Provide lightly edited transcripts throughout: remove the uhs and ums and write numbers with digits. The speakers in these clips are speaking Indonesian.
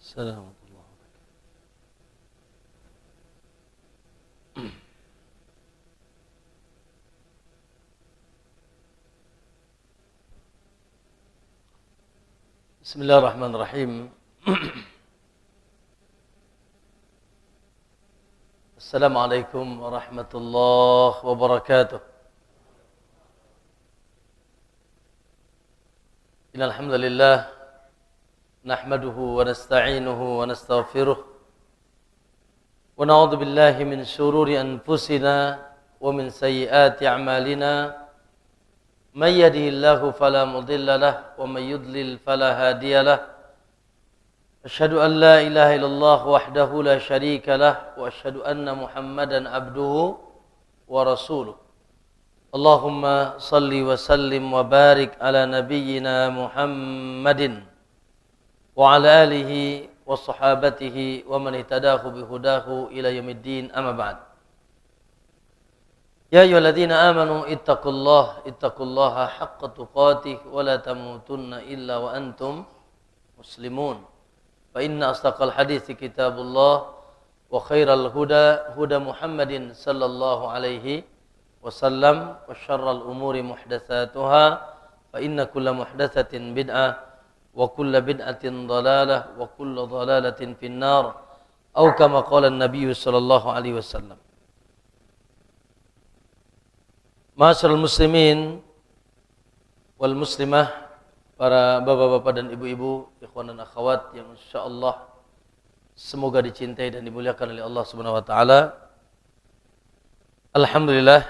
Assalamualaikum. Bismillahirrahmanirrahim. Assalamualaikum warahmatullahi wabarakatuh. Innal hamdalillah nahmaduhu wa nasta'inuhu wa nastaghfiruh wa na'udzu billahi min shururi anfusina wa min sayyiati a'malina. May yahdihillahu fala mudilla lahu wa may yudlil fala hadiya lahu. Asyhadu an la ilaha illallah wahdahu la syarika lah wa asyhadu anna Muhammadan abduhu wa rasuluh. Allahumma salli wa sallim wa barik ala nabiyyina Muhammadin wa ala alihi wa sahabatihi wa man ihtadahu bihudahu ila yaumiddin, amma ba'd. Ya ayyuhalladzina amanu ittaqullaha haqqa tuqatih wa la tamutunna illa wa antum muslimun. Fa inna asdaqal hadithi kitabullah wa khairal huda huda Muhammadin sallallahu alaihi wasallam wa syarral umuri muhdatsatuha fa inna kulla muhdatsatin bid'ah wa kulla bid'atin dhalalah wa kullu dhalalatin finnar atau kama qala an-nabiy sallallahu alaihi wasallam. Ma'asyiral muslimin wal muslimah, para bapak-bapak dan ibu-ibu, ikhwan dan akhwat yang insyaallah semoga dicintai dan dimuliakan oleh Allah Subhanahu wa taala. Alhamdulillah,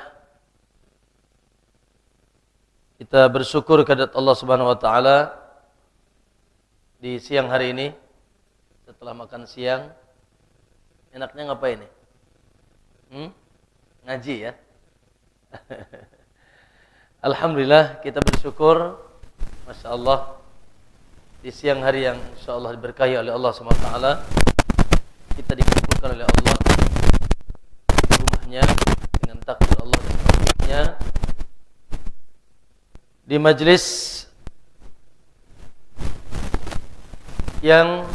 kita bersyukur kehadirat Allah Subhanahu wa taala di siang hari ini. Setelah makan siang, enaknya ngapain nih? Ngaji ya. Alhamdulillah, kita bersyukur, Masya Allah, di siang hari yang Insya Allah diberkahi oleh Allah SWT, kita dikumpulkan oleh Allah di rumahnya dengan takdir Allah dan taufiknya di majlis yang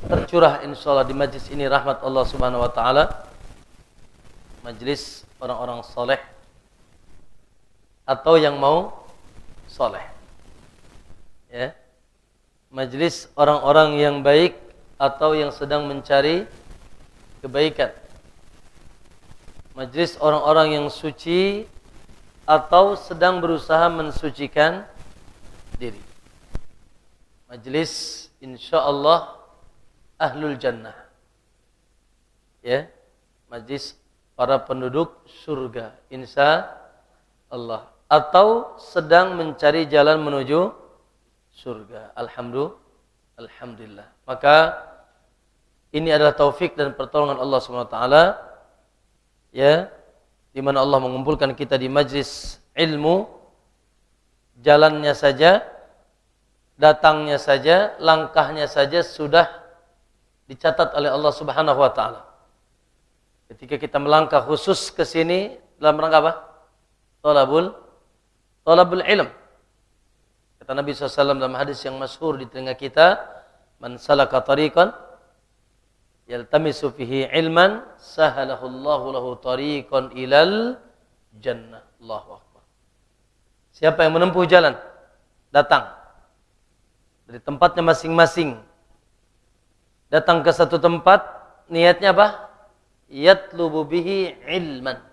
tercurah Insya Allah. Di majlis ini rahmat Allah Subhanahu Wa Taala, majlis orang-orang saleh atau yang mau saleh, ya, majlis orang-orang yang baik atau yang sedang mencari kebaikan, majlis orang-orang yang suci atau sedang berusaha mensucikan diri, majlis insyaallah ahlul jannah, ya, majlis para penduduk surga insya Allah, atau sedang mencari jalan menuju surga. Alhamdulillah. Maka ini adalah taufik dan pertolongan Allah SWT, ya, di mana Allah mengumpulkan kita di majlis ilmu. Jalannya saja, datangnya saja, langkahnya saja sudah dicatat oleh Allah Subhanahu wa taala. Ketika kita melangkah khusus ke sini dalam rangka apa? Talabul ilm. Kata Nabi SAW dalam hadis yang masyhur di telinga kita, man salaka tariqan yaltamisu fihi ilman sahalallahu lahu tariqan ilal jannah. Allahu akbar. Siapa yang menempuh jalan, datang dari tempatnya masing-masing, datang ke satu tempat, niatnya apa? Yatlubu bihi ilman.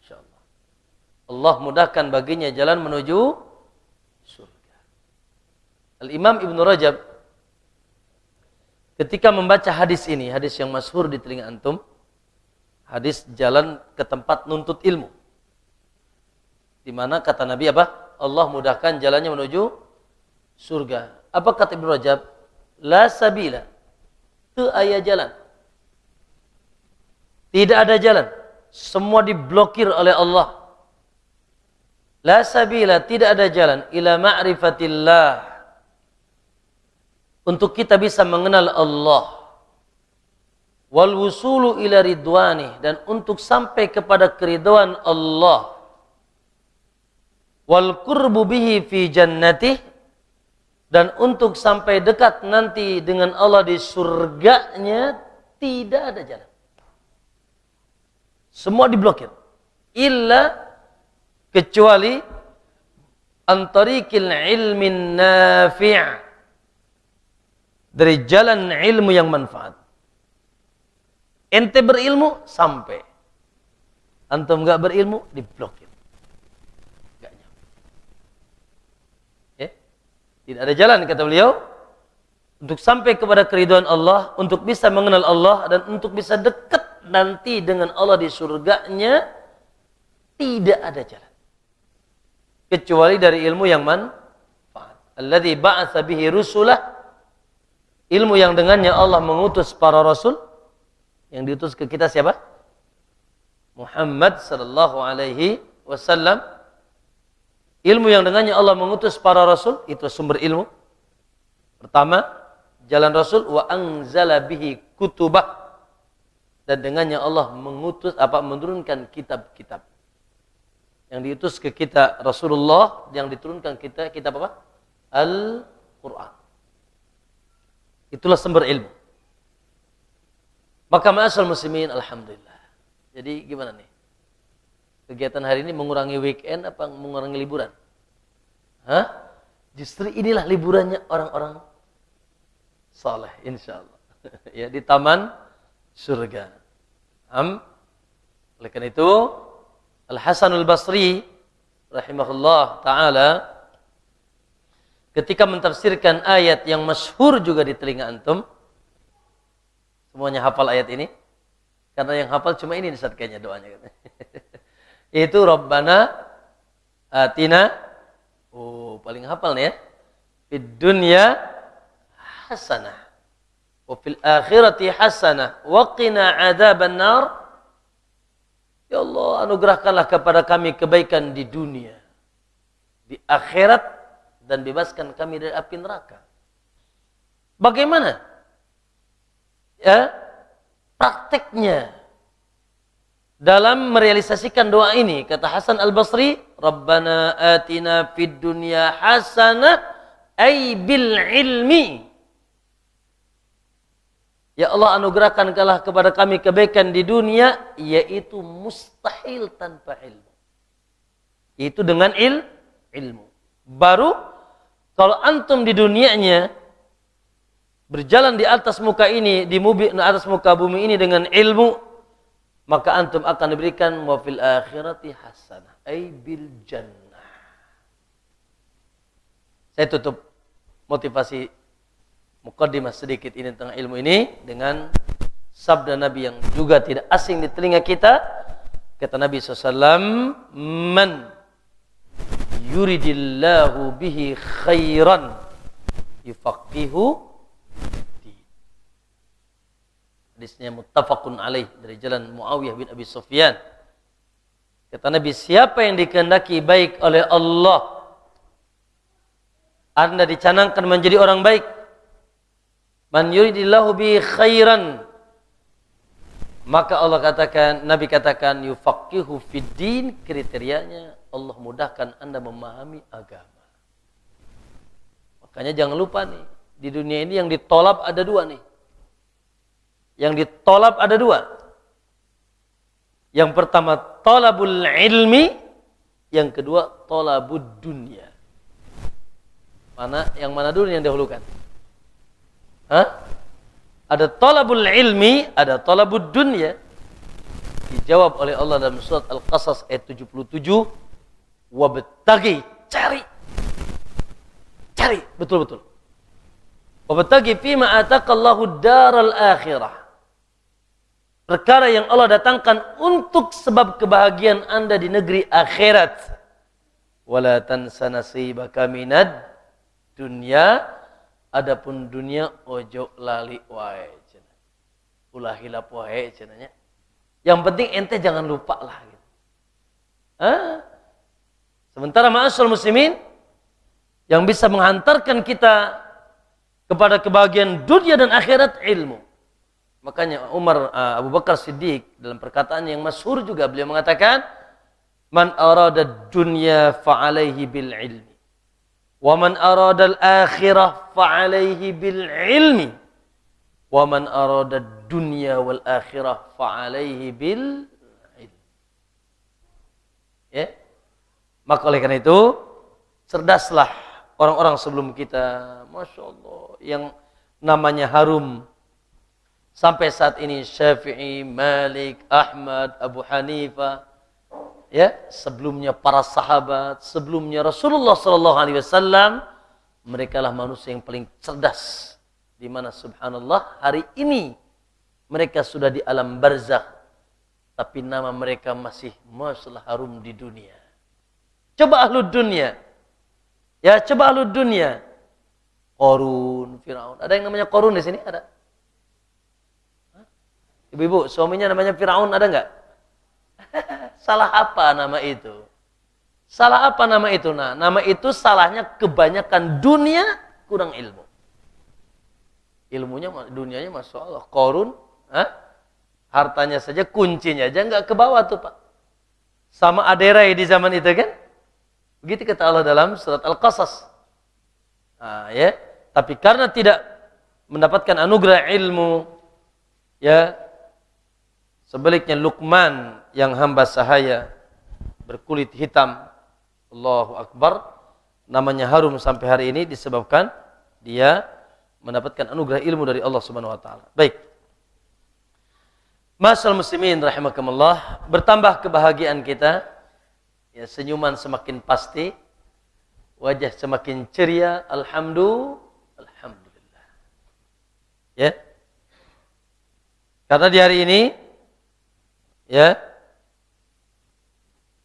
InsyaAllah Allah mudahkan baginya jalan menuju surga. Al-Imam Ibn Rajab ketika membaca hadis ini, hadis yang masyhur di telinga antum, hadis jalan ke tempat nuntut ilmu, di mana kata Nabi apa? Allah mudahkan jalannya menuju surga. Apa kata Ibn Rajab? La sabila, teu aya jalan. Tidak ada jalan. Semua diblokir oleh Allah. La sabila, tidak ada jalan ila ma'rifatillah, untuk kita bisa mengenal Allah, wal wusulu ila ridwani, dan untuk sampai kepada keridhaan Allah, wal qurbu bihi fi jannatih, dan untuk sampai dekat nanti dengan Allah di surganya, tidak ada jalan. Semua diblokir. Illa, kecuali antariqil ilmin nafi', dari jalan ilmu yang manfaat. Ente berilmu, sampai. Antum enggak berilmu, diblokir. Enggak nyampe. Ya? Tidak ada jalan, kata beliau, untuk sampai kepada keridhaan Allah, untuk bisa mengenal Allah, dan untuk bisa dekat nanti dengan Allah di surganya, tidak ada jalan kecuali dari ilmu yang manfaat. Alladzi ba'atsa bihi rusulah, ilmu yang dengannya Allah mengutus para rasul. Yang diutus ke kita siapa? Muhammad sallallahu alaihi wasallam. Ilmu yang dengannya Allah mengutus para rasul, itu sumber ilmu. Pertama, jalan rasul, wa anzala bihi kutubah, dan dengannya Allah menurunkan kitab-kitab. Yang diutus ke kita Rasulullah, yang diturunkan kita kitab apa? Al-Quran. Itulah sumber ilmu. Maka ma'asal muslimin, alhamdulillah. Jadi gimana nih? Kegiatan hari ini mengurangi weekend apa mengurangi liburan? Hah? Justru inilah liburannya orang-orang saleh, insyaallah. Ya, di taman surga. Oleh karena itu, Al-Hasan Al-Basri rahimahullah ta'ala ketika mentafsirkan ayat yang masyhur juga di telinga antum, semuanya hafal ayat ini, karena yang hafal cuma ini saat kayaknya doanya. Itu Rabbana atina, paling hafal nih ya, fid dunya hasanah wa fil akhirati hasanah wa qina adzaban nar. Ya Allah, anugerahkanlah kepada kami kebaikan di dunia, di akhirat, dan bebaskan kami dari api neraka. Bagaimana? Ya, prakteknya dalam merealisasikan doa ini, kata Hasan Al-Basri, Rabbana atina fid dunya hasanah ay bil ilmi. Ya Allah, anugerahkanlah kepada kami kebaikan di dunia, yaitu mustahil tanpa ilmu. Itu dengan ilmu. Baru kalau antum di dunianya berjalan di atas muka ini, di atas muka bumi ini dengan ilmu, maka antum akan diberikan wa fil akhirati hasanah ay bil jannah. Saya tutup motivasi muqaddimah sedikit ini tentang ilmu ini dengan sabda Nabi yang juga tidak asing di telinga kita. Kata Nabi SAW, man yuridillahu bihi khairan yufaqihu di. Hadisnya muttafaqun alaih dari jalan Muawiyah bin Abi Sufyan. Kata Nabi, siapa yang dikehendaki baik oleh Allah, Anda dicanangkan menjadi orang baik. Man yuridillahu bi khairan, maka Allah katakan, Nabi katakan, yufaqihu fid din, kriterianya Allah mudahkan Anda memahami agama. Makanya jangan lupa nih, di dunia ini yang ditolak ada dua nih. Yang ditolak ada dua. Yang pertama tolabul ilmi, yang kedua tolabud dunya. Yang mana dulu yang dahulukan? Ada talabul ilmi, ada talabud dunya. Dijawab oleh Allah dalam surat Al-Qasas ayat 77, wabtaghi, cari betul-betul. Wabtaghi fima ataqallahu daral akhirah, perkara yang Allah datangkan untuk sebab kebahagiaan Anda di negeri akhirat. Wala tansa nasibaka minad dunya, adapun dunia ojo lali wae cenah. Ulah hilap wae cenahnya. Yang penting ente jangan lupa lah gitu. Sementara ma'asyiral muslimin, yang bisa menghantarkan kita kepada kebahagiaan dunia dan akhirat, ilmu. Makanya Abu Bakar Siddiq dalam perkataan yang masyhur juga beliau mengatakan, man arada dunya fa'alaihi bil ilmi, wa man arada al akhirah fa'alaihi bil ilmi, wa man arada dunya wal akhirah fa'alaihi bil ilmi. Ya. Maka oleh karena itu, cerdaslah orang-orang sebelum kita, Masya Allah, yang namanya harum sampai saat ini, Syafi'i, Malik, Ahmad, Abu Hanifah, ya, sebelumnya para sahabat, sebelumnya Rasulullah SAW, mereka lah manusia yang paling cerdas, di mana subhanallah hari ini mereka sudah di alam barzakh, tapi nama mereka masih masalah harum di dunia. Coba ahlud dunia. Ya, coba ahlud dunia. Qarun, Firaun. Ada yang namanya Qarun di sini? Ada? Ibu-ibu, suaminya namanya Firaun, ada enggak? Salah apa nama itu? Salah apa nama itu? Nah, nama itu salahnya kebanyakan dunia, kurang ilmu. Ilmunya, dunianya Masya Allah. Qarun, hartanya saja, kuncinya aja enggak ke bawah tuh, Pak. Sama aderai di zaman itu kan? Begitu kata Allah dalam surat Al-Qasas. Nah, ya. Tapi karena tidak mendapatkan anugerah ilmu, ya, sebaliknya Luqman yang hamba sahaya berkulit hitam, Allahu Akbar, namanya harum sampai hari ini disebabkan dia mendapatkan anugerah ilmu dari Allah Subhanahu wa taala. Baik. Ma'asyiral muslimin rahimakumullah, bertambah kebahagiaan kita. Ya, senyuman semakin pasti, wajah semakin ceria, alhamdulillah. Ya. Karena di hari ini, ya,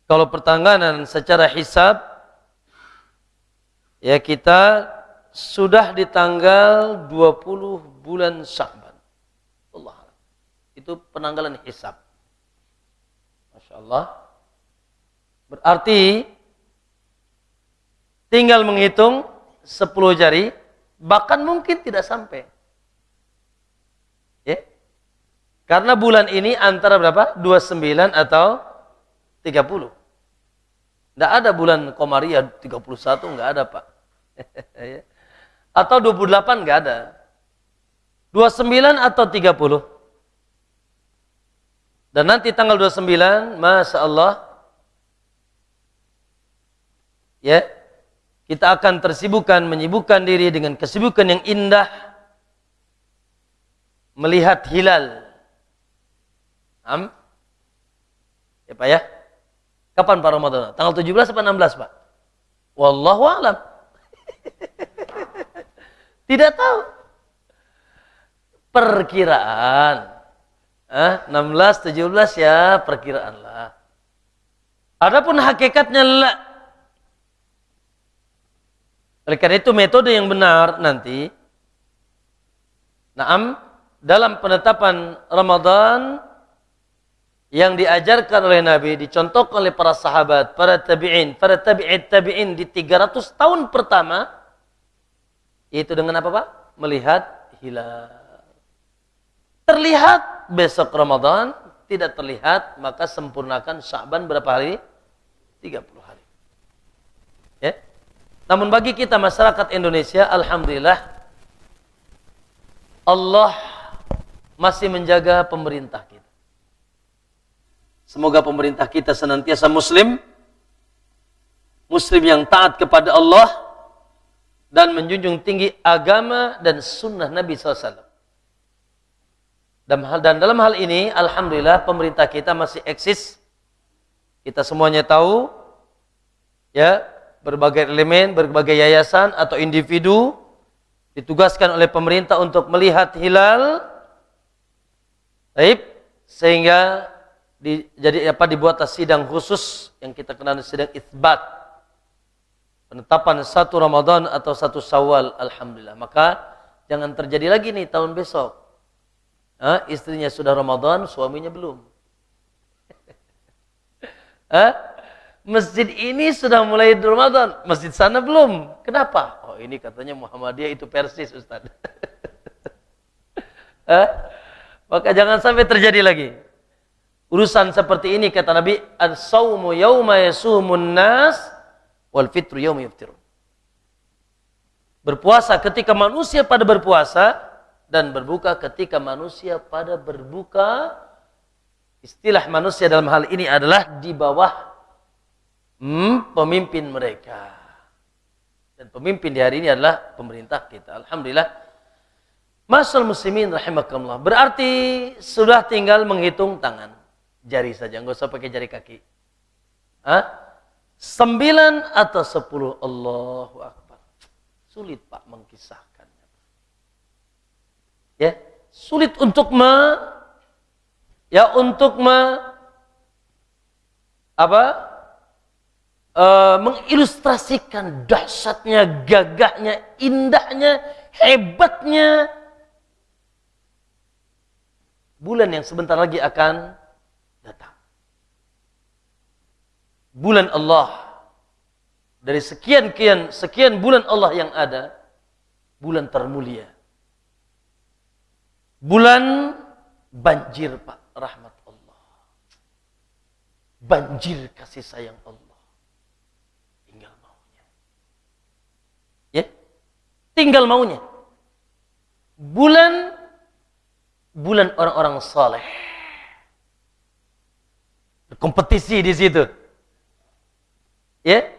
kalau pertangganan secara hisab, ya, kita sudah di tanggal 20 bulan Sya'ban. Allah. Itu penanggalan hisab. Masya Allah. Berarti tinggal menghitung 10 jari, bahkan mungkin tidak sampai. Ya. Karena bulan ini antara berapa? 29 atau 30. Tidak ada bulan Komariah 31, enggak ada, Pak. Atau 28 enggak ada. 29 atau 30. Dan nanti tanggal 29, Masya Allah, ya, kita akan menyibukkan diri dengan kesibukan yang indah, melihat hilal. Ya Pak ya? Kapan Pak Ramadan? Tanggal 17 atau 16 Pak? Wallahu a'lam. Tidak tahu. Perkiraan. 16, 17 ya, perkiraan lah. Adapun hakikatnya la. Oleh karena itu metode yang benar nanti, dalam penetapan Ramadan yang diajarkan oleh Nabi, dicontohkan oleh para sahabat, para tabi'in, para tabi'in di 300 tahun pertama, itu dengan apa Pak? Melihat hilal. Terlihat besok Ramadan, tidak terlihat, maka sempurnakan Sya'ban berapa hari? 30 hari. Ya. Namun bagi kita masyarakat Indonesia, alhamdulillah, Allah masih menjaga pemerintah kita. Semoga pemerintah kita senantiasa muslim yang taat kepada Allah dan menjunjung tinggi agama dan sunnah Nabi SAW. Dan dalam hal ini, alhamdulillah, pemerintah kita masih eksis. Kita semuanya tahu, ya, berbagai elemen, berbagai yayasan atau individu ditugaskan oleh pemerintah untuk melihat hilal, sehingga dibuat sidang khusus yang kita kenal sidang itsbat, penetapan 1 Ramadan atau 1 Syawal, alhamdulillah. Maka jangan terjadi lagi nih tahun besok. Istrinya sudah Ramadan, suaminya belum. masjid ini sudah mulai Ramadan, masjid sana belum. Kenapa? Oh ini katanya Muhammadiyah itu Persis Ustaz. Maka jangan sampai terjadi lagi urusan seperti ini. Kata Nabi, as-saumu yauma yasumun nas wal fitru yauma yuftirun. Berpuasa ketika manusia pada berpuasa dan berbuka ketika manusia pada berbuka. Istilah manusia dalam hal ini adalah di bawah pemimpin mereka. Dan pemimpin di hari ini adalah pemerintah kita. Alhamdulillah. Masyaallah muslimin rahimakumullah. Berarti sudah tinggal menghitung tangan. Jari saja, enggak usah pakai jari kaki. 9 atau 10. Allahu Akbar. Sulit Pak mengkisahkannya. Ya, sulit untuk mengilustrasikan dahsyatnya, gagahnya, indahnya, hebatnya bulan yang sebentar lagi akan datang. Bulan Allah. Dari sekian bulan Allah yang ada, bulan termulia. Bulan banjir Pak, rahmat Allah. Banjir kasih sayang Allah. Tinggal maunya. Ya? Tinggal maunya. Bulan orang-orang saleh. Berkompetisi di situ. Ya?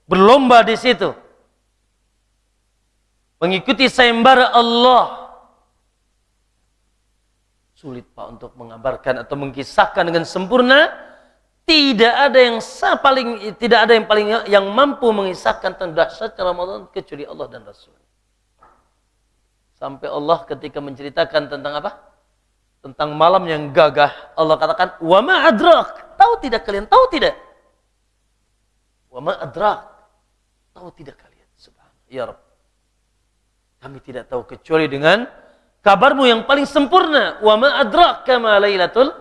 Berlomba di situ. Mengikuti sayembara Allah. Sulit Pak untuk mengabarkan atau mengkisahkan dengan sempurna. Tidak ada yang mampu mengisahkan tentang dahsyatnya Ramadan kecuali Allah dan Rasul. Sampai Allah ketika menceritakan tentang apa? Tentang malam yang gagah, Allah katakan, "Wa ma adrak?" Tahu tidak kalian? Tahu tidak? "Wa ma adrak?" Tahu tidak kalian? Subhanallah. Ya Rabb. Kami tidak tahu kecuali dengan kabarmu yang paling sempurna. Wa ma adraka ma lailatul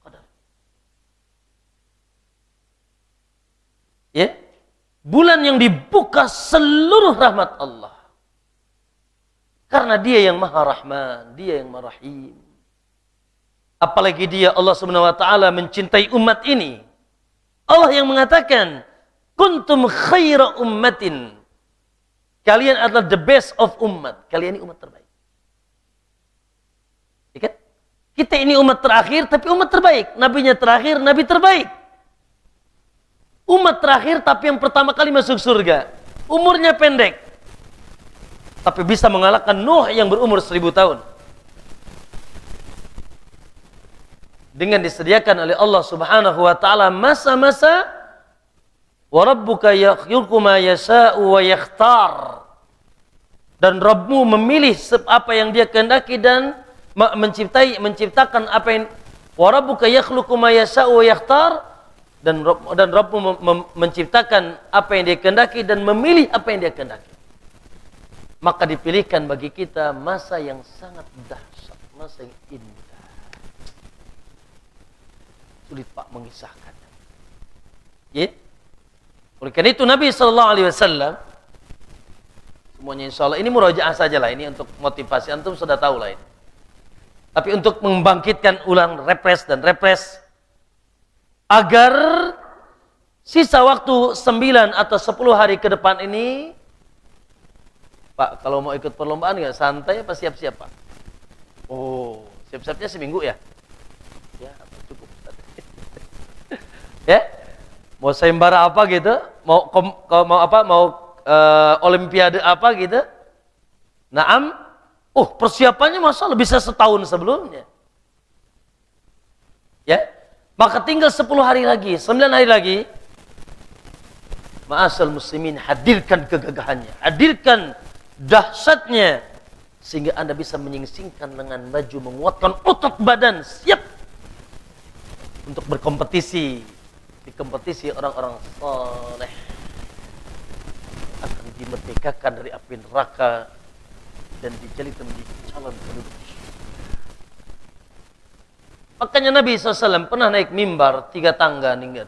qadar. Ya. Bulan yang dibuka seluruh rahmat Allah. Karena dia yang Maha Rahman, dia yang Maha Rahim. Apalagi dia Allah Subhanahu wa taala mencintai umat ini. Allah yang mengatakan, "Kuntum khaira ummatin." Kalian adalah the best of umat. Kalian ini umat terbaik. Ya, kita ini umat terakhir, tapi umat terbaik. Nabinya terakhir, nabi terbaik. Umat terakhir, tapi yang pertama kali masuk surga. Umurnya pendek, tapi bisa mengalahkan Nuh yang berumur 1000 tahun. Dengan disediakan oleh Allah Subhanahu wa taala masa-masa wa rabbuka yakhluqu ma yasha'u wa yakhtar. Dan Rabbmu memilih apa yang dia kehendaki dan menciptakan apa yang wa rabbuka yakhluqu ma yasha'u wa yakhtar, dan Rabbmu menciptakan apa yang dia kehendaki dan memilih apa yang dia kehendaki. Maka dipilihkan bagi kita masa yang sangat dahsyat, masa yang indah. Sulit Pak mengisahkannya. Ya? Oleh karena itu Nabi SAW, semuanya insya Allah, ini murajaah saja lah, ini untuk motivasi, antum sudah tahu lah ini. Tapi untuk membangkitkan ulang refresh, agar sisa waktu 9 atau 10 hari ke depan ini, Pak, kalau mau ikut perlombaan nggak santai apa siap-siap Pak? Oh, siap-siapnya seminggu ya? Ya, cukup. Ya, mau sayembara apa gitu, mau olimpiade apa gitu. Naam, persiapannya masa bisa setahun sebelumnya. Ya, maka tinggal 10 hari lagi, 9 hari lagi. Ma'asal muslimin, hadirkan kegagahannya, hadirkan dahsyatnya, sehingga Anda bisa menyingsingkan lengan baju, menguatkan otot badan, siap untuk berkompetisi. Di kompetisi orang-orang saleh akan dimerdekakan dari api neraka dan dijadikan menjadi calon penduduk. Makanya Nabi SAW pernah naik mimbar 3 tangga, ingat.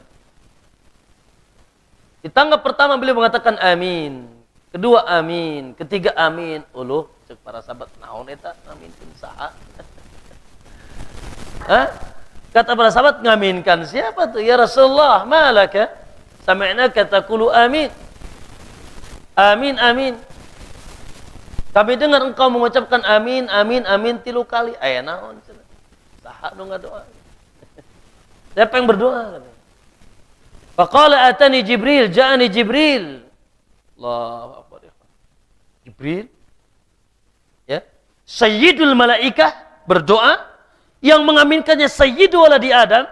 Di tangga pertama beliau mengatakan amin. Kedua amin. Ketiga amin. Uluh, cek para sahabat naon eta amin pun saha. Hah? Kata para sahabat ngaminkan siapa tuh? Ya Rasulullah, malaka? Sami'naka taqulu amin. Amin, amin. Kami dengar engkau mengucapkan amin, amin, amin 3 kali. Aya naon? Saha nu ngadoa? Siapa yang berdoa? Faqala atani Jibril, ja'ani Jibril. Allahu akbar. Jibril, ya, Sayyidul Malaikah berdoa, yang mengaminkannya Sayyidu waladi Adam,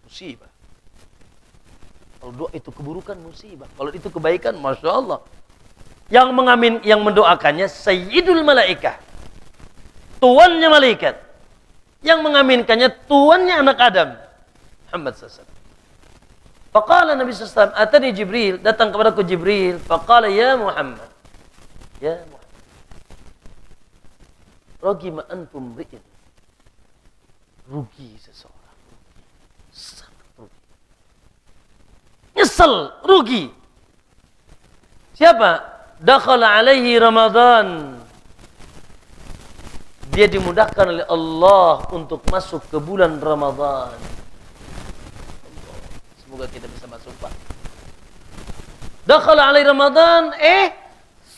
musibah. Kalau doa itu keburukan, musibah. Kalau itu kebaikan, Masya Allah. Yang mendoakannya Sayyidul Malaikah, tuannya malaikat. Yang mengaminkannya tuannya anak Adam, Muhammad SAW. Faqala Nabi SAW, atani Jibril, datang kepadaku Jibril. Faqala ya Muhammad, ya Muhammad, ragima antum ri'in, rugi seseorang, sangat rugi, nyesel, rugi. Siapa? Dakhala alaihi Ramadan, dia dimudahkan oleh Allah untuk masuk ke bulan Ramadan. Semoga kita bisa masuk, Pak. Dakhala alaihi Ramadan,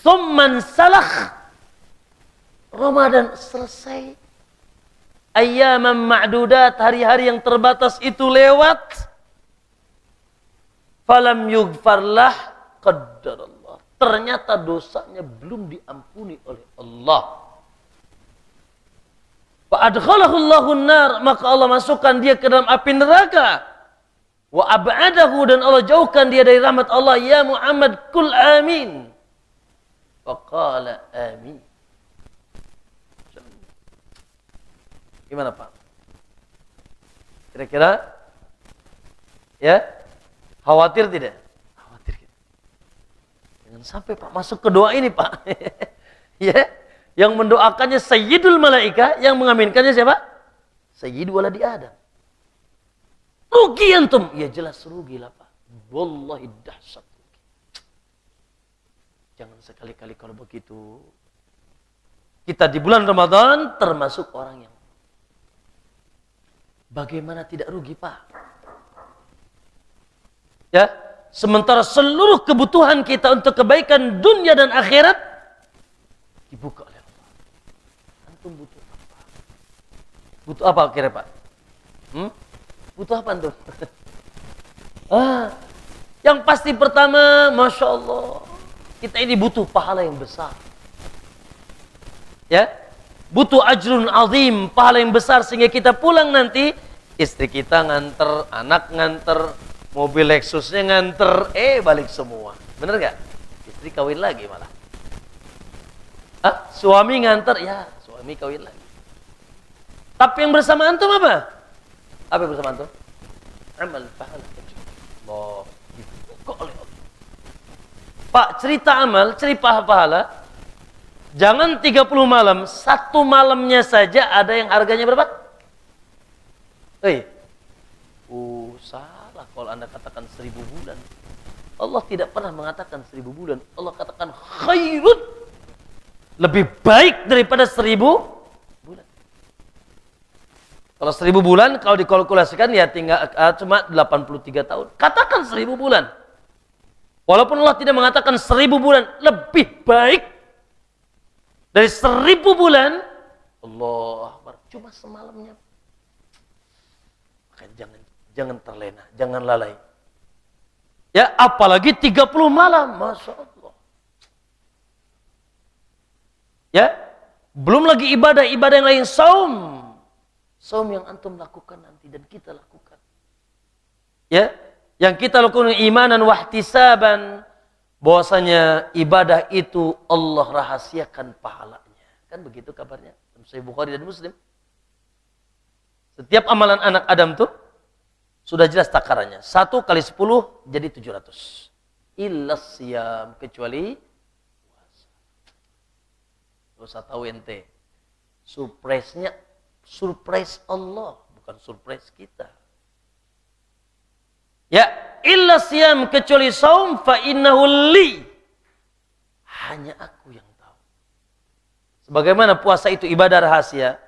thumman salakh, Ramadan selesai. Ayyaman ma'dudat, hari-hari yang terbatas itu lewat. Falam yughfarlah, qaddarallah. Ternyata dosanya belum diampuni oleh Allah. Fa'adkhalahu Allahun nar, maka Allah masukkan dia ke dalam api neraka. Wa ab'adahu, dan Allah jauhkan dia dari rahmat Allah. Ya Muhammad, kul amin. Faqala amin. Gimana Pak? Kira-kira ya, khawatir tidak? Khawatir kita. Jangan sampai Pak masuk ke doa ini Pak. Ya, yang mendoakannya Sayyidul Malaikah, yang mengaminkannya siapa? Sayyidu waladi Adam. Rugi antum? Ya jelas rugi lah Pak. Wallahi dahsyat rugi. Jangan sekali-kali kalau begitu. Kita di bulan Ramadan termasuk orang yang bagaimana tidak rugi Pak? Ya, sementara seluruh kebutuhan kita untuk kebaikan dunia dan akhirat dibuka oleh Allah. Antum butuh apa? Butuh apa kira Pak? Butuh apa antum? Yang pasti pertama, Masya Allah, kita ini butuh pahala yang besar. Ya, butuh ajrun azim, pahala yang besar, sehingga kita pulang nanti, istri kita nganter, anak nganter, mobil Lexusnya nganter, balik semua. Bener gak? Istri kawin lagi malah. Suami nganter, ya suami kawin lagi. Tapi yang bersama antum apa? Apa yang bersama antum? Amal pahala. Allah dibuka oleh Allah. Pak, cerita amal, cerita pahala, jangan 30 malam, 1 malamnya saja ada yang harganya berapa? Salah kalau Anda katakan 1000 bulan. Allah tidak pernah mengatakan 1000 bulan. Allah katakan khairun, lebih baik daripada 1000 bulan. Kalau 1000 bulan, kalau dikalkulasikan ya tinggal cuma 83 tahun. Katakan 1000 bulan. Walaupun Allah tidak mengatakan 1000 bulan, lebih baik dari 1000 bulan. Allah Akbar, cuma semalamnya. Maka jangan terlena, jangan lalai. Ya, apalagi 30 malam, Masya Allah. Ya, belum lagi ibadah-ibadah yang lain, saum. Saum yang antum lakukan nanti dan kita lakukan. Ya, yang kita lakukan imanan wahtisaban, bahwasanya ibadah itu Allah rahasiakan pahalanya. Kan begitu kabarnya. Sahih Bukhari dan Muslim. Setiap amalan anak Adam tuh sudah jelas takarannya. 1 kali 10 jadi 700. Illas siyam, kecuali puasa. Gak usah tahu ente. Surprise-nya surprise Allah, bukan surprise kita. Ya, illa siyam, kecuali saum, fa innahu li. Hanya aku yang tahu. Sebagaimana puasa itu ibadah rahasia.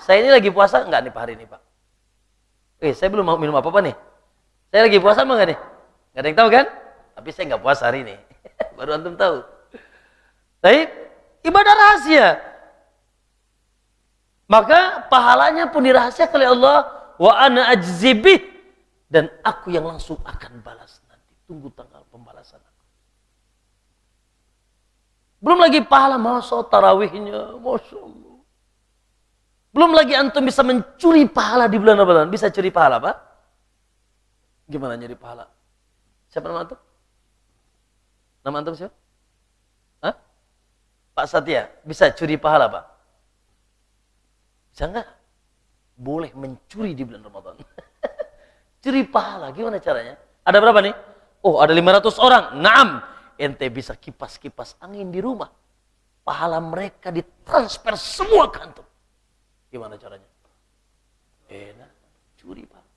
Saya ini lagi puasa enggak nih Pak hari ini, Pak? Saya belum mau minum apa-apa nih. Saya lagi puasa emang enggak nih? Enggak ada yang tahu kan? Tapi saya enggak puasa hari ini. Baru antum tahu. Tapi ibadah rahasia. Maka pahalanya pun dirahasiakan oleh Allah. Wa ana ajzibih. Dan aku yang langsung akan balas nanti. Tunggu tanggal pembalasan aku. Belum lagi pahala masa tarawihnya. Masya Allah. Belum lagi antum bisa mencuri pahala di bulan Ramadan. Bisa curi pahala, Pak? Gimana nyuri pahala? Siapa nama antum? Nama antum siapa? Hah? Pak Satya. Bisa curi pahala, Pak? Bisa enggak? Boleh mencuri di bulan Ramadan. Curi pahala, gimana caranya? Ada berapa nih? Oh, ada 500 orang. Naam, ente bisa kipas-kipas angin di rumah. Pahala mereka ditransfer semua ke antum. Gimana caranya? Enak, curi pahala.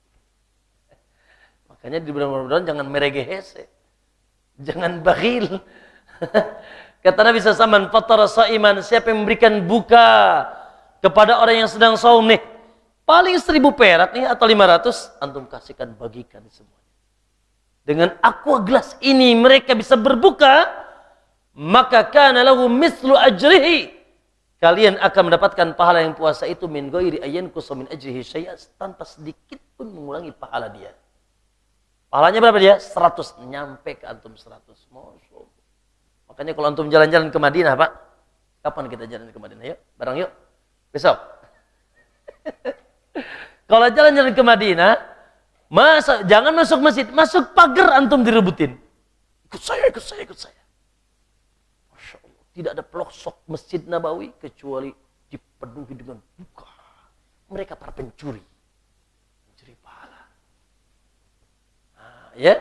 Makanya di bulan Ramadan jangan meregehese. Jangan bakhil. Kata Nabi SAW, man fattara sa'iman, siapa yang memberikan buka kepada orang yang sedang saum nih, paling 1000 perak nih atau 500, antum kasihkan, bagikan semuanya. Dengan aqua gelas ini mereka bisa berbuka, maka kana lahu mislu ajrihi. Kalian akan mendapatkan pahala yang puasa itu min ghairi ayyanqus min ajrihi syai'an, tanpa sedikit pun mengurangi pahala dia. Pahalanya berapa dia? 100, nyampe ke antum 100. Masya Allah. Makanya kalau antum jalan-jalan ke Madinah, Pak, kapan kita jalan ke Madinah? Yuk, bareng yuk. Besok. Kalau jalan-jalan ke Madinah, jangan masuk masjid, masuk pagar antum direbutin. Ikut saya, ikut saya, ikut saya. Masya Allah, tidak ada pelosok Masjid Nabawi kecuali dipenuhi dengan buka. Mereka para pencuri. Pencuri pahala. Nah, ya.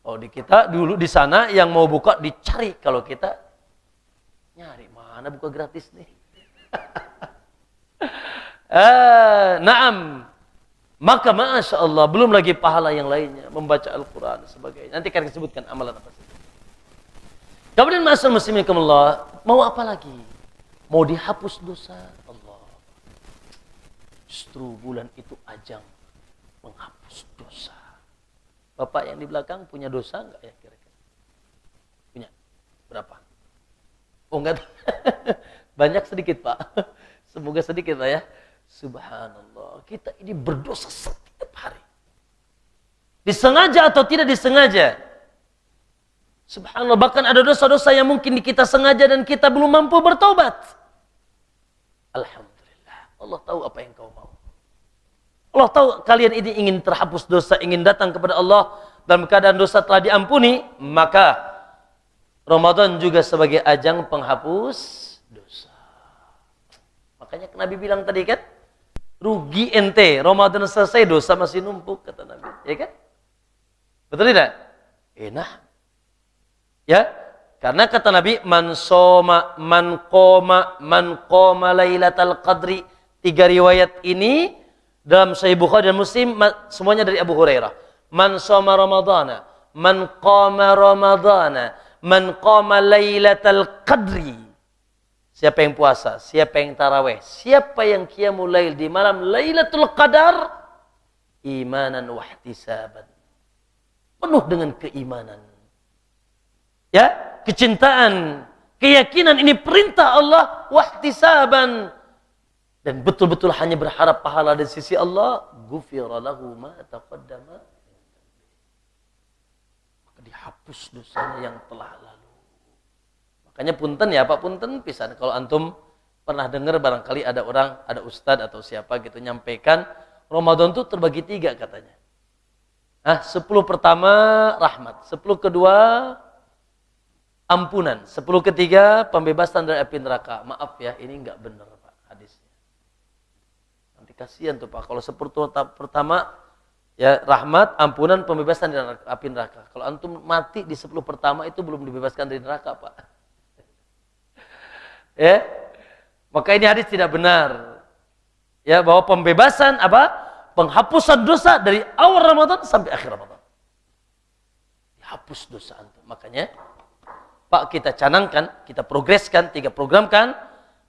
Oh, di kita dulu di sana yang mau buka dicari, kalau kita nyari mana buka gratis nih. Naam. Maka Masya Allah, belum lagi pahala yang lainnya, membaca Al-Quran dan sebagainya. Nanti akan disebutkan amalan apa saja. Kemudian ma'asyiral muslimin Allah, mau apa lagi? Mau dihapus dosa? Allah. Justru bulan itu ajang menghapus dosa. Bapak yang di belakang punya dosa enggak ya kira-kira? Punya? Berapa? Oh enggak. Banyak sedikit, Pak. Semoga sedikit lah ya. Subhanallah, kita ini berdosa setiap hari. Disengaja atau tidak disengaja. Subhanallah, bahkan ada dosa-dosa yang mungkin kita sengaja dan kita belum mampu bertobat. Alhamdulillah, Allah tahu apa yang kau mau. Allah tahu kalian ini ingin terhapus dosa, ingin datang kepada Allah dalam keadaan dosa telah diampuni, maka Ramadan juga sebagai ajang penghapus dosa. Makanya Nabi bilang tadi kan, rugi ente, Ramadan selesai dosa masih numpuk, kata Nabi. Ya kan? Betul tidak? Enak. Ya, karena kata Nabi, man qoma lailatal qadri. 3 riwayat ini dalam Sahih Bukhari dan Muslim semuanya dari Abu Hurairah. Man shoma ramadhana, man qama ramadhana, man qama lailatal qadri. Siapa yang puasa, siapa yang tarawih, siapa yang qiyamul lail di malam Lailatul Qadar, imanan wa ihtisaban. Penuh dengan keimanan. Ya, kecintaan, keyakinan ini perintah Allah, wa ihtisaban. Dan betul-betul hanya berharap pahala dari sisi Allah, ghufira lahu ma taqaddama. Maka dihapus dosanya yang telah lalu. Makanya punten ya Pak, punten pisan kalau antum pernah dengar barangkali ada orang, ada ustadz atau siapa gitu nyampaikan Ramadan itu terbagi 3 katanya. 10 pertama rahmat, 10 kedua ampunan, 10 ketiga pembebasan dari api neraka. Maaf ya, ini enggak benar Pak hadisnya. Nanti kasihan tuh Pak kalau 10 pertama ya rahmat, ampunan, pembebasan dari api neraka. Kalau antum mati di 10 pertama itu belum dibebaskan dari neraka Pak. Ya, maka ini hadis tidak benar. Ya, bahwa pembebasan apa? Penghapusan dosa dari awal Ramadan sampai akhir Ramadan. hapus dosa antum. Makanya Pak, kita canangkan, kita progreskan, 3 programkan,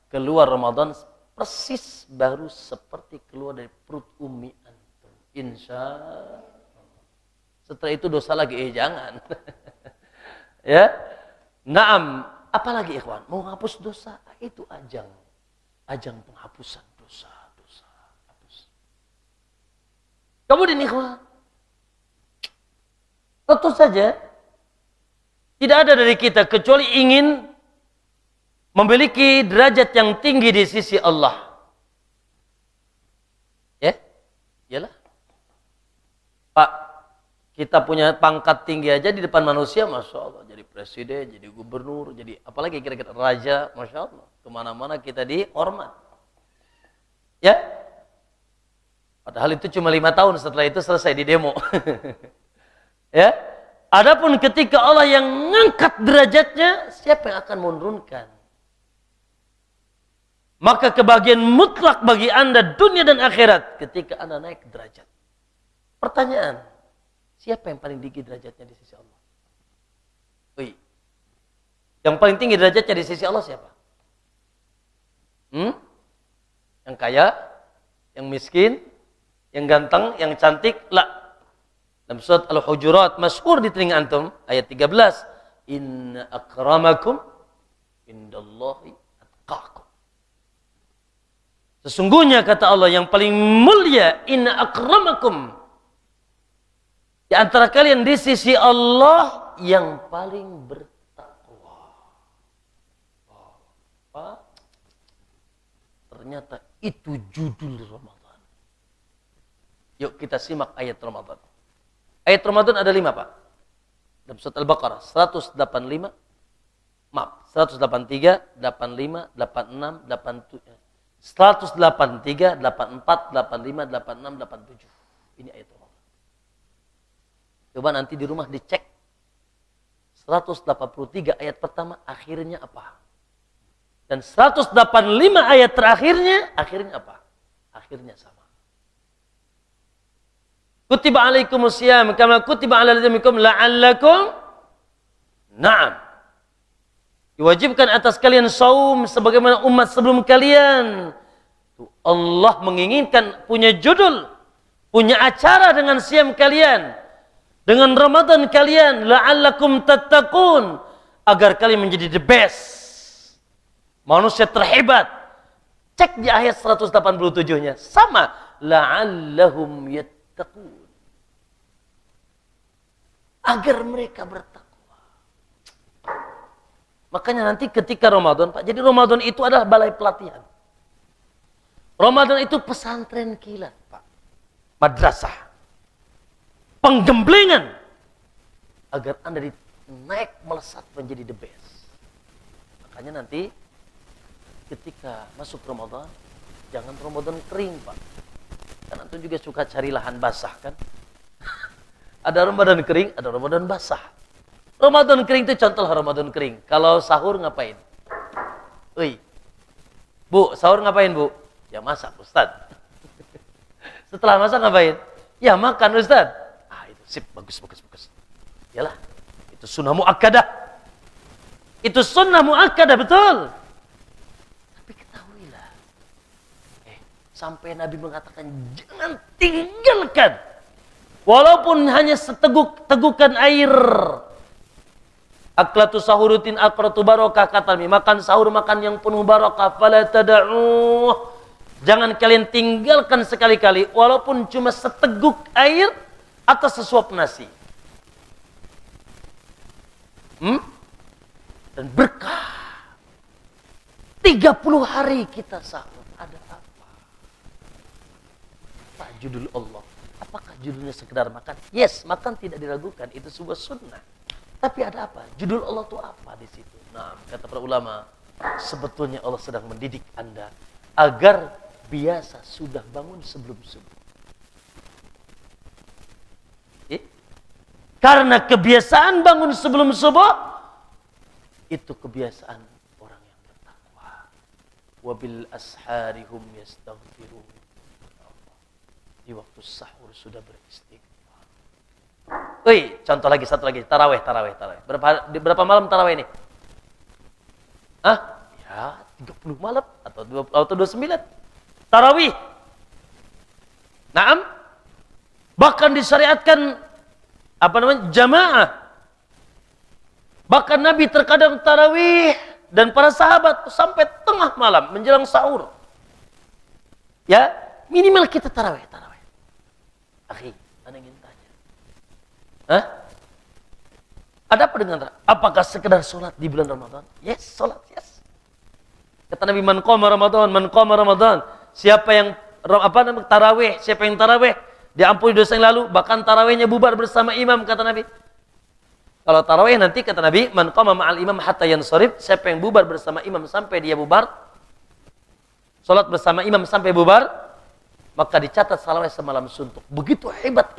keluar Ramadan persis baru seperti keluar dari perut umi antum. Insya Allah. Setelah itu dosa lagi, jangan. Ya, naam. Apalagi ikhwan, mau hapus dosa, itu ajang penghapusan dosa. Hapus. Kemudian ikhwan, tentu saja tidak ada dari kita kecuali ingin memiliki derajat yang tinggi di sisi Allah. Ya, iyalah. Pak, kita punya pangkat tinggi aja di depan manusia, Masya Allah. Jadi presiden, jadi gubernur, jadi apalagi kira-kira raja, Masya Allah. Kemana-mana kita dihormat. Ya, padahal itu cuma 5 tahun, setelah itu selesai di demo. Ya, adapun ketika Allah yang mengangkat derajatnya, siapa yang akan menurunkan? Maka kebahagiaan mutlak bagi Anda dunia dan akhirat ketika Anda naik derajat. Pertanyaan, siapa yang paling tinggi derajatnya di sisi Allah? Yang paling tinggi derajatnya di sisi Allah siapa? Yang kaya, yang miskin, yang ganteng, yang cantik? La. Dalam surat Al-Hujurat, masyhur di telinga antum, ayat 13. Inna akramakum indallahi atqakum. Sesungguhnya kata Allah yang paling mulia, inna akramakum. Di antara kalian di sisi Allah yang paling bertakwa. Ternyata itu judul Ramadan. Yuk kita simak ayat Ramadan. Ayat Ramadan ada 5, Pak. Dalam surat Al-Baqarah 185, maaf, 183, 85, 86, 87. 183, 84, 85, 86, 87. Ini ayat Ramadan. Coba nanti di rumah dicek. 183 ayat pertama akhirnya apa? Dan 185 ayat terakhirnya akhirnya apa? Akhirnya sama. Kutiba alaikumusiyam kama kutiba ala ladzina minkum la'allakum na'am. Diwajibkan atas kalian saum sebagaimana umat sebelum kalian. Allah menginginkan punya judul, punya acara dengan siam kalian, dengan Ramadan kalian, la'allakum tattaqun, agar kalian menjadi the best. Manusia terhebat. Cek di ayat 187-nya. Sama. La'allahum yattaqun. Agar mereka bertakwa. Makanya nanti ketika Ramadan, Pak. Jadi Ramadan itu adalah balai pelatihan. Ramadan itu pesantren kilat, Pak. Madrasah. Penggemblengan. Agar Anda naik melesat menjadi the best. Makanya nanti ketika masuk Ramadan, jangan Ramadan kering, Pak. Karena itu juga suka cari lahan basah, kan? Ada Ramadan kering, ada Ramadan basah. Ramadan kering itu contoh Ramadan kering. Kalau sahur ngapain? Bu, sahur ngapain, Bu? Ya masak, Ustaz. Setelah masak ngapain? Ya makan, Ustaz. Itu sip, bagus. Yalah, itu sunnah muakkadah. Itu sunnah muakkadah, betul. Tapi ketahuilah, sampai Nabi mengatakan jangan tinggalkan, walaupun hanya seteguk-tegukan air. Aklatu sahurutin akratu barokah, kata Nabi. Makan sahur, makan yang penuh barokah. Fala tada'uh. Jangan kalian tinggalkan sekali-kali, walaupun cuma seteguk air atau sesuap nasi. Dan berkah. 30 hari kita sahur. Ada apa? Pak, judul Allah. Apakah judulnya sekedar makan? Yes, makan tidak diragukan. Itu sebuah sunnah. Tapi ada apa? Judul Allah itu apa di situ? Nah, kata para ulama, sebetulnya Allah sedang mendidik Anda agar biasa sudah bangun sebelum subuh. Karena kebiasaan bangun sebelum subuh itu kebiasaan orang yang bertakwa. Wabil asharihum yastaghfirun. Di waktu sahur sudah beristighfar. Wih, contoh lagi, satu lagi. Tarawih. Berapa malam tarawih ini? Ya, 30 malam atau 20, atau 29. Tarawih. Naam. Bahkan disyariatkan jamaah. Bahkan Nabi terkadang tarawih dan para sahabat sampai tengah malam menjelang sahur. Ya, minimal kita tarawih. Akhi, ana ingin tanya. Ada apa dengan apakah sekedar sholat di bulan Ramadan? Yes, sholat, yes. Kata Nabi, man qama Ramadan. Siapa yang tarawih, siapa yang tarawih, diampuni dosa yang lalu, bahkan tarawihnya bubar bersama imam, kata Nabi. Kalau tarawih nanti kata Nabi, man qama ma'al imam hatta yansharif, siapa yang bubar bersama imam sampai dia bubar, sholat bersama imam sampai bubar, maka dicatat salawat semalam suntuk. Begitu hebat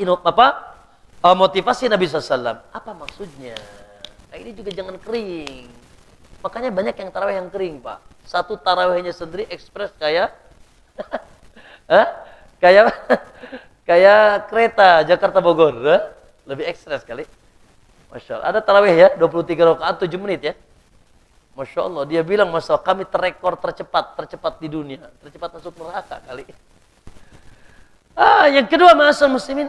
motivasi Nabi SAW. Apa maksudnya? Nah, ini juga jangan kering. Makanya banyak yang tarawih yang kering, Pak. Satu tarawihnya sendiri ekspres kayak kayak kereta Jakarta Bogor, lebih ekspres kali. Masya Allah. Ada tarawih ya, 23 rakaat 7 menit ya. Masya Allah, dia bilang, Masya Allah, kami terekor tercepat di dunia. Tercepat masuk neraka kali. Yang kedua, ma'asal muslimin.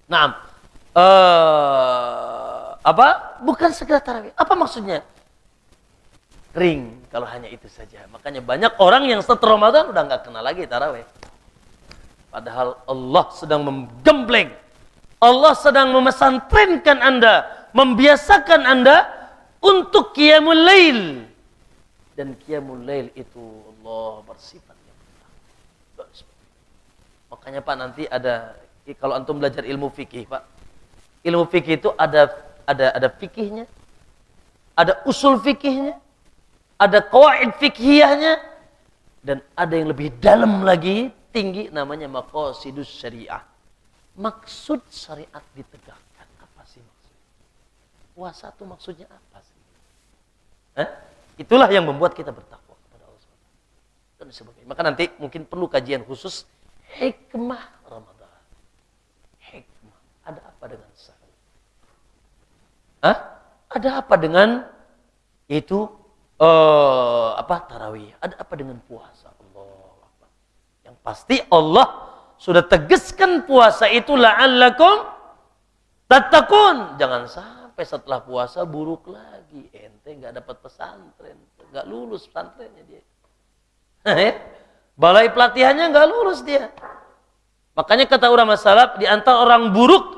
Naam. Bukan sekedar tarawih. Apa maksudnya? Kering kalau hanya itu saja. Makanya banyak orang yang setelah Ramadan udah nggak kenal lagi tarawih. Padahal Allah sedang menggembleng. Allah sedang memesantrenkan Anda, membiasakan Anda untuk qiyamul lail. Dan qiyamul lail itu Allah bersifat yang benar. Makanya Pak, nanti ada, kalau antum belajar ilmu fikih, Pak. Ilmu fikih itu ada fikihnya, ada usul fikihnya, ada qawaid fikhiyahnya, dan ada yang lebih dalam lagi, tinggi, namanya maqasidus syariah. Maksud syariat ditegakkan. Apa sih maksudnya? Puasa itu maksudnya apa sih? Itulah yang membuat kita bertakwa kepada Allah SWT. Dan sebagainya. Maka nanti mungkin perlu kajian khusus hikmah Ramadan. Hikmah. Ada apa dengan sahur? Ada apa dengan itu tarawih? Ada apa dengan puasa? Allah. Yang pasti Allah sudah tegaskan puasa itu la'allakum tattaqun. Jangan sampai setelah puasa buruk lagi. Ente nggak dapat pesantren, nggak lulus pesantrennya dia. Balai pelatihannya nggak lulus dia. Makanya kata ulama salaf, di antara orang buruk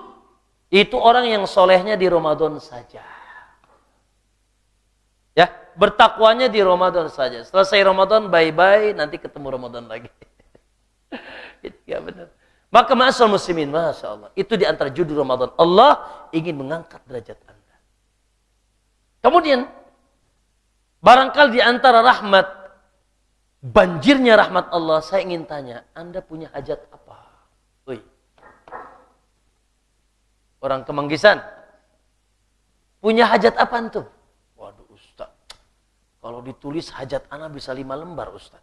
itu orang yang solehnya di Ramadan saja. Ya, bertakwanya di Ramadan saja. Selesai Ramadan, bye-bye, nanti ketemu Ramadan lagi. Ya benar. Maka ma'asal muslimin, Masya Allah. Itu di antara judul Ramadan. Allah ingin mengangkat derajat Anda. Kemudian, barangkali di antara rahmat, banjirnya rahmat Allah, saya ingin tanya, Anda punya hajat apa? Woi. Orang Kemanggisan. Punya hajat apa antum? Waduh Ustaz. Kalau ditulis hajat Ana bisa 5 lembar Ustaz.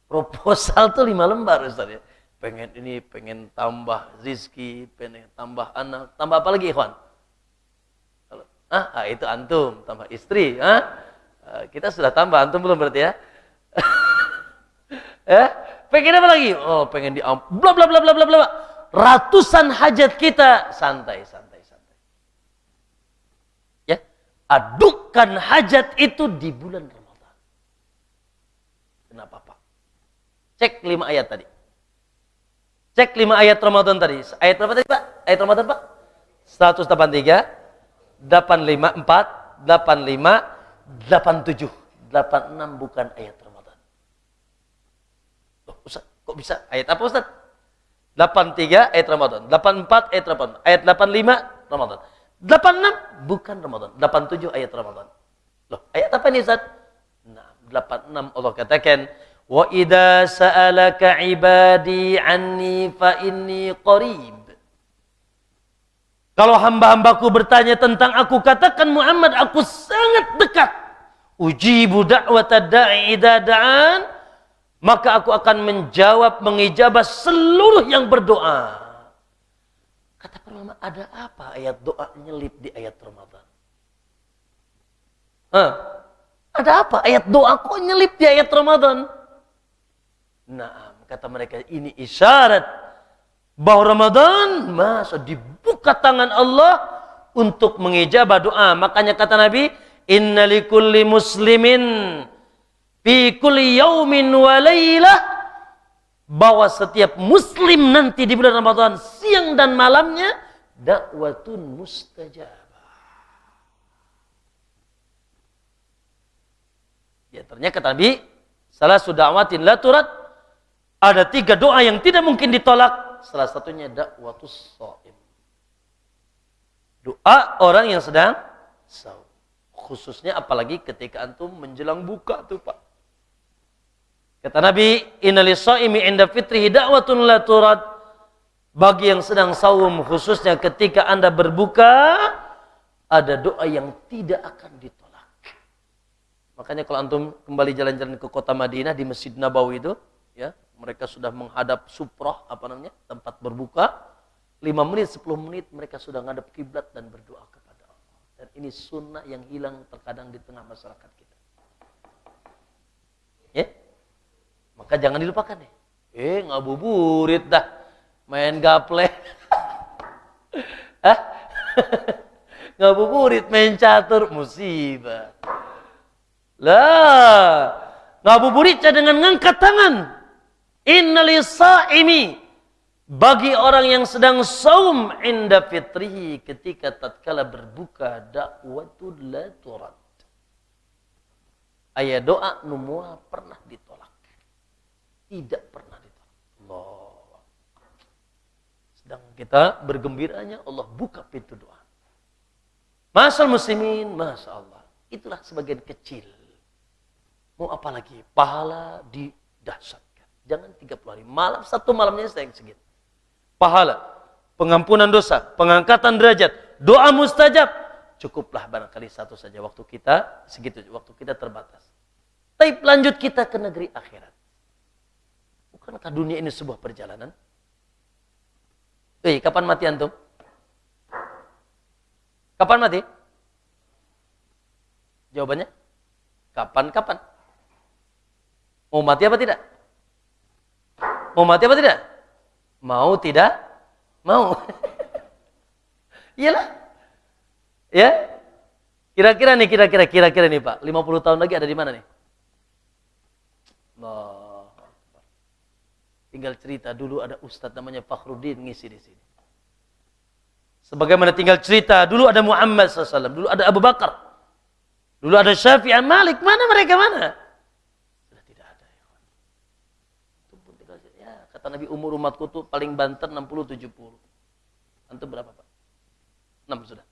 Proposal tuh 5 lembar Ustaz ya. Pengen tambah rizki, pengen tambah anak, tambah apa lagi ikhwan? Itu antum, tambah istri. Kita sudah tambah, antum belum berarti ya? Pengen apa lagi? Oh, pengen bla bla bla bla bla bla. Ratusan hajat kita, santai. Ya, adukan hajat itu di bulan Ramadan. Kenapa Pak? Cek 5 ayat tadi. Cek 5 ayat Ramadan tadi. Ayat berapa tadi Pak? Ayat Ramadan Pak? 183, 854, 85, 87. 86 bukan ayat Ramadan. Loh Ustaz, kok bisa? Ayat apa Ustaz? 83 ayat Ramadan. 84 ayat Ramadan. Ayat 85 Ramadan. 86 bukan Ramadan. 87 ayat Ramadan. Loh, ayat apa nih Ustaz? Nah, 86 Allah katakan, wa idza sa'alaka ibadi anni fa inni qarib. Kalau hamba-hambaku bertanya tentang aku, katakan Muhammad, aku sangat dekat. Ujibu da'watad da'i idza da'an, maka aku akan menjawab, mengijabah seluruh yang berdoa. Kata para ulama, ada apa ayat doa nyelip di ayat Ramadan? Ada apa ayat doa kok nyelip di ayat Ramadan? Nah, kata mereka, ini isyarat bahwa Ramadan masa dibuka tangan Allah untuk mengijabah doa. Makanya kata Nabi, inna likulli muslimin fi kulli yaumin wa laylah, bahwa setiap muslim nanti di bulan Ramadan siang dan malamnya dakwatun mustajabah. Ya, ternyata kata Nabi, salah suda'watin la turad, ada 3 doa yang tidak mungkin ditolak. Salah satunya dakwatus shaim, doa orang yang sedang saum. Khususnya apalagi ketika antum menjelang buka tuh Pak. Kata Nabi, innalis shaimi 'inda fitrihi da'watun la turad, bagi yang sedang saum khususnya ketika Anda berbuka ada doa yang tidak akan ditolak. Makanya kalau antum kembali jalan-jalan ke kota Madinah di Masjid Nabawi itu, ya, mereka sudah menghadap suproh, tempat berbuka, 5 menit, 10 menit mereka sudah ngadap kiblat dan berdoa kepada Allah. Dan ini sunnah yang hilang terkadang di tengah masyarakat kita. Ya? Maka jangan dilupakan ya. Ngabuburit dah. Main gaple. Ngabuburit, main catur, musibah. Lah, ngabuburitnya dengan ngangkat tangan. Innalis shaimi, bagi orang yang sedang saum, inda fitrihi, ketika tatkala berbuka, dakwatul la turad. Aya doa numua pernah ditolak. Tidak pernah ditolak. Allah. Sedang kita bergembiranya Allah buka pintu doa. Masal muslimin, masya Allah. Itulah sebagian kecil. Mau apa lagi? Pahala didahsyatkan. Jangan 30 hari. Malam, 1 malamnya saya segitu. Pahala, pengampunan dosa, pengangkatan derajat, doa mustajab. Cukuplah barangkali 1 saja waktu kita segitu, waktu kita terbatas. Tapi lanjut kita ke negeri akhirat. Bukankah dunia ini sebuah perjalanan? Kapan mati antum? Kapan mati? Jawabannya? Kapan-kapan? Mau mati apa tidak? Mau mati apa tidak? Mau tidak? Mau. Iyalah. Ya. Kira-kira nih Pak, 50 tahun lagi ada di mana nih? Allah. Tinggal cerita, dulu ada ustadz namanya Fakhruddin ngisi di sini. Sebagaimana tinggal cerita, dulu ada Muhammad SAW, dulu ada Abu Bakar, dulu ada Syafi'i, Malik, mana mereka mana? Sudah tidak ada. Ya, kata Nabi, umur umatku tuh paling banter 60-70. Antum berapa Pak? 6 sudah.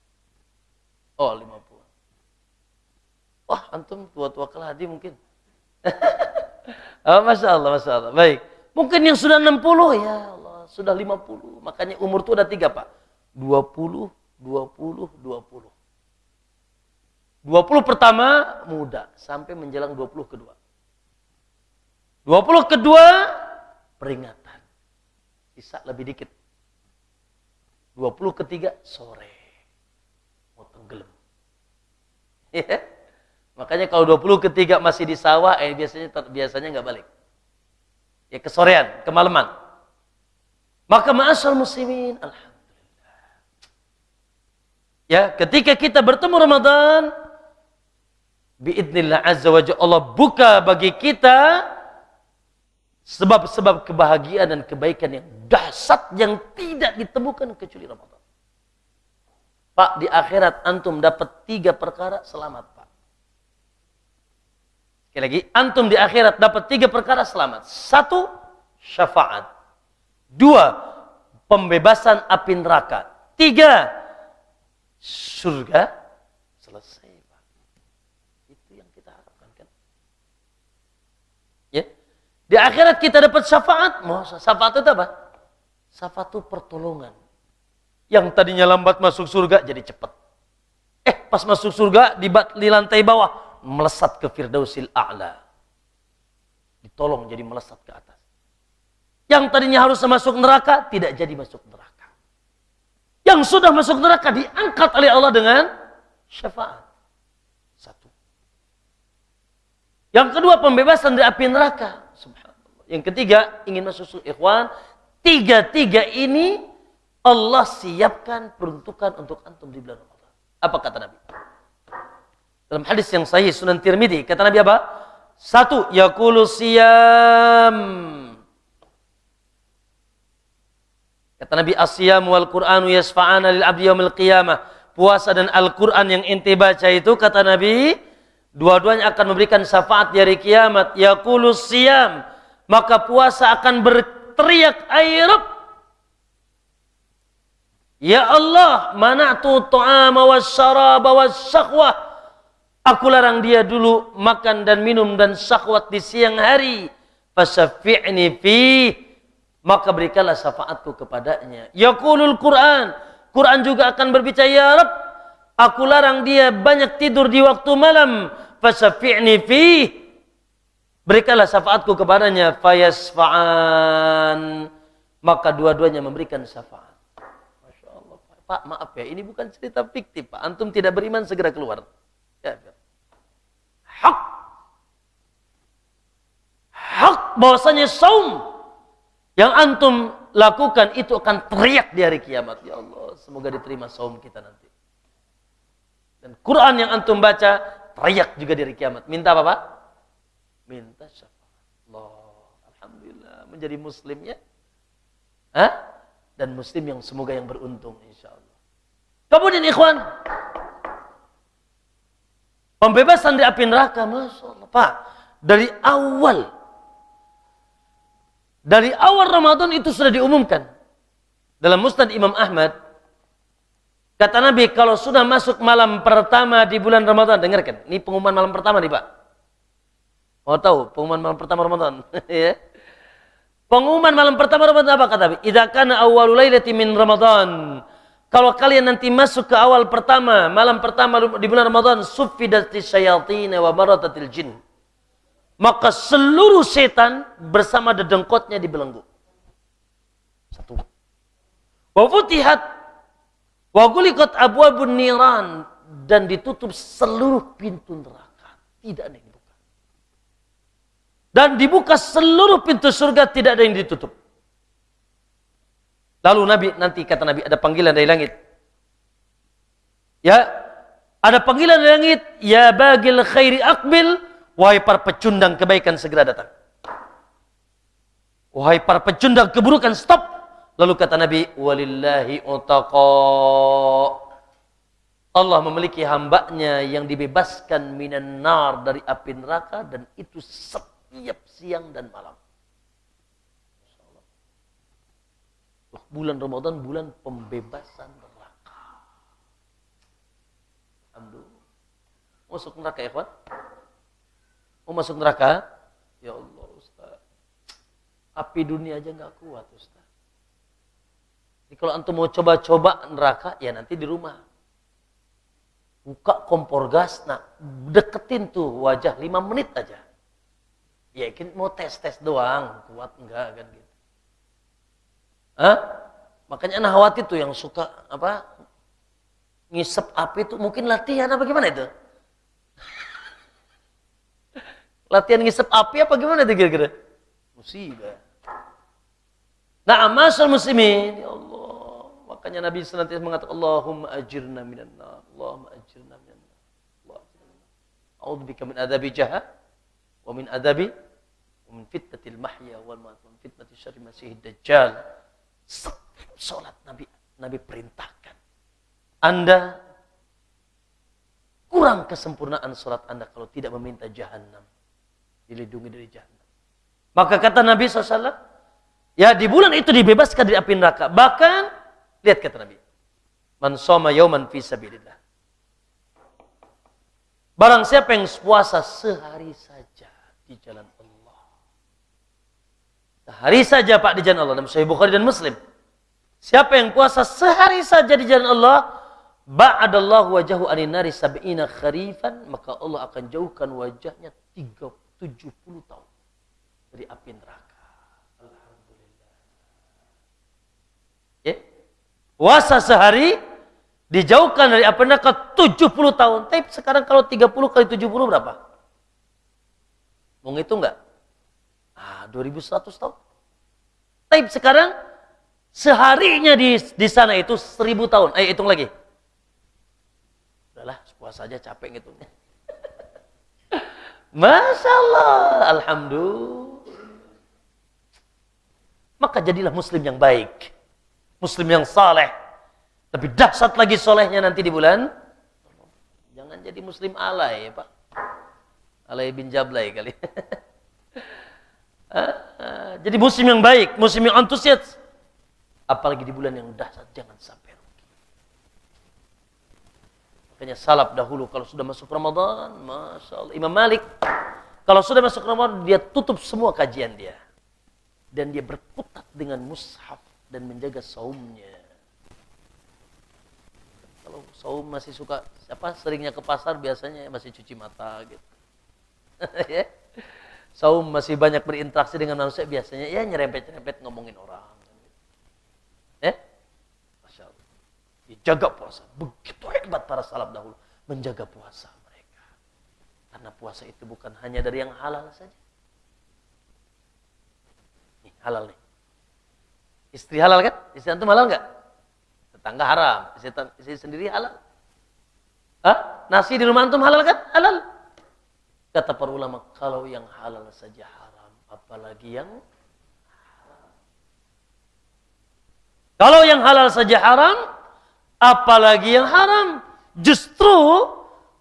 Oh 50. Wah antum tua-tua keladi mungkin. Oh, Masya Allah. Baik. Mungkin yang sudah 60, ya Allah, sudah 50. Makanya umur itu ada 3 Pak. 20. 20 pertama muda, sampai menjelang 20 kedua. 20 kedua peringatan. Sisa lebih dikit. 20 ketiga sore. Mau tenggelam. Ya. Makanya kalau 20 ketiga masih di sawah, biasanya nggak balik. Ya kesorean, kemalaman. Maka ma'asyal muslimin, alhamdulillah. Ya, ketika kita bertemu Ramadan, biidznillah azza wa jalla, Allah buka bagi kita sebab-sebab kebahagiaan dan kebaikan yang dahsyat yang tidak ditemukan kecuali Ramadan. Pak, di akhirat antum dapat 3 perkara, selamat Pak. Sekali lagi, antum di akhirat dapat 3 perkara, selamat. 1, syafaat. 2, pembebasan api neraka. 3, surga. Selesai Pak. Itu yang kita harapkan kan. Ya. Di akhirat kita dapat syafaat. Syafaat itu apa? Syafaat itu pertolongan. Yang tadinya lambat masuk surga jadi cepat. Pas masuk surga di lantai bawah melesat ke Firdausil A'la. Ditolong jadi melesat ke atas. Yang tadinya harus masuk neraka tidak jadi masuk neraka. Yang sudah masuk neraka diangkat oleh Allah dengan syafaat. Satu. Yang kedua, pembebasan dari api neraka. Subhanallah. Yang ketiga, ingin masuk surga. Ikhwan, tiga-tiga ini Allah siapkan peruntukan untuk antum di bulan Ramadan. Apa kata Nabi? Dalam hadis yang sahih Sunan Tirmidzi, kata Nabi apa? Satu, yaqulu siyam. Kata Nabi, as-siyam wal Qur'anu yasfa'ana lil abdi yaumil qiyamah. Puasa dan Al-Qur'an yang ente baca itu, kata Nabi, dua-duanya akan memberikan syafaat di hari kiamat. Yaqulu siyam, maka puasa akan berteriak ay Rabb, ya Allah, mana'tu ta'ama wasyaraba wasyahwah. Aku larang dia dulu makan dan minum dan syahwat di siang hari. Fasyafi'ni fi, maka berikanlah syafaatku kepadanya. Yaqulul Qur'an, Quran juga akan berbicara, ya Rabb, aku larang dia banyak tidur di waktu malam. Fasyafi'ni fi, berikanlah syafaatku kepadanya. Fayasfa'an, maka dua-duanya memberikan syafaat. Pak, maaf ya, ini bukan cerita fiktif, Pak. Antum tidak beriman segera keluar. Ya, hak. Hak bahwasanya saum yang antum lakukan itu akan teriak di hari kiamat. Ya Allah, semoga diterima saum kita nanti. Dan Quran yang antum baca teriak juga di hari kiamat. Minta apa, Pak? Minta syafaat. Allah, alhamdulillah menjadi muslim ya. Hah? Dan muslim yang semoga yang beruntung insyaallah. Kemudian ikhwan, pembebasan dari api neraka, Masya Allah, Pak. Dari awal Ramadan itu sudah diumumkan. Dalam Musnad Imam Ahmad, kata Nabi, kalau sudah masuk malam pertama di bulan Ramadan, dengarkan, ini pengumuman malam pertama nih Pak. Mau tahu pengumuman malam pertama Ramadan? Ya. Pengumuman malam pertama Ramadan apa kata Nabi? Idza kana awwalul lailati min Ramadan. Kalau kalian nanti masuk ke awal pertama, malam pertama di bulan Ramadan, suffidatis syayatin wa maradatil jin. Maka seluruh setan bersama dedengkotnya dibelenggu. Satu. Wa futihat wa ghuliqat abwabun niran, dan ditutup seluruh pintu neraka. Tidak ada yang dibuka. Dan dibuka seluruh pintu surga, tidak ada yang ditutup. Lalu Nabi, nanti kata Nabi, ada panggilan dari langit. Ya, ada panggilan dari langit. Ya bagil khairi aqbil, wahai para pecundang kebaikan segera datang. Wahai para pecundang keburukan, stop. Lalu kata Nabi, walillahi utaqa. Allah memiliki hambanya yang dibebaskan minan nar, dari api neraka, dan itu setiap siang dan malam. Bulan Ramadan bulan pembebasan neraka. Alhamdulillah. Masuk neraka ya, kawan? Mau masuk neraka? Ya Allah, Ustaz. Api dunia aja nggak kuat, Ustaz. Jadi kalau antum mau coba-coba neraka, ya nanti di rumah. Buka kompor gas, nah deketin tuh wajah 5 menit aja. Ya mau tes-tes doang, kuat enggak kan gitu. Hah? Makanya anak khawatir tuh yang suka apa? Ngisep api itu mungkin latihan apa gimana itu? Latihan ngisep api apa gimana itu kira-kira? Musibah. Nah, masyaallah muslimin, ya Allah. Makanya Nabi senantiasa mengatakan Allahumma ajirna minan nar. Allahumma ajirna minan nar. A'udzubika min adzabi jahannam wa min adzabi wa min fitnatil mahya wal mamat wa min fitnati syarri masiihid dajjal. Salat Nabi perintahkan. Anda kurang kesempurnaan salat Anda kalau tidak meminta jahannam dilindungi dari jahannam. Maka kata Nabi SAW, ya di bulan itu dibebaskan dari api neraka. Bahkan lihat kata Nabi, man shoma yauman fi sabilillah. Barang siapa yang puasa sehari saja di jalan Allah. Sehari saja Pak di jalan Allah, dalam Sahih Bukhari dan Muslim. Siapa yang puasa sehari saja di jalan Allah, ba'adallahu wajahu anin nari sab'ina kharifan, maka Allah akan jauhkan wajahnya 70 tahun dari api neraka. Alhamdulillah. Ya. puasa sehari dijauhkan dari api neraka 70 tahun. Tapi sekarang kalau 30 kali 70 berapa? Mau ngitung nggak? 2100 tahun. Tapi sekarang seharinya di sana itu 1000 tahun. Ayo hitung lagi. Udahlah, puasa aja capek ngitungnya. Masya Allah, alhamdulillah. Maka jadilah muslim yang baik. Muslim yang saleh. Lebih dahsyat lagi solehnya nanti di bulan. Jangan jadi muslim alay, Pak. Alay bin Jablay kali. Jadi muslim yang baik, muslim yang antusias. Apalagi di bulan yang dahsyat, jangan sampai rugi. Makanya salaf dahulu kalau sudah masuk Ramadan, Masya Allah. Imam Malik, kalau sudah masuk Ramadan, dia tutup semua kajian dia. Dan dia berkutat dengan mushaf dan menjaga saumnya. Kalau saum masih suka, seringnya ke pasar biasanya masih cuci mata gitu. Ya. Saum masih banyak berinteraksi dengan manusia biasanya ya nyerempet-nyerempet ngomongin orang. Masya Allah. Dijaga puasa. Begitu hebat para salaf dahulu menjaga puasa mereka. Karena puasa itu bukan hanya dari yang halal saja. Nih, halal nih. Istri halal kan? Istri antum halal nggak? Tetangga haram. Istri sendiri halal. Nasi di rumah antum halal kan? Halal. Kata para ulama, kalau yang halal saja haram, apalagi yang haram. Kalau yang halal saja haram, apalagi yang haram. Justru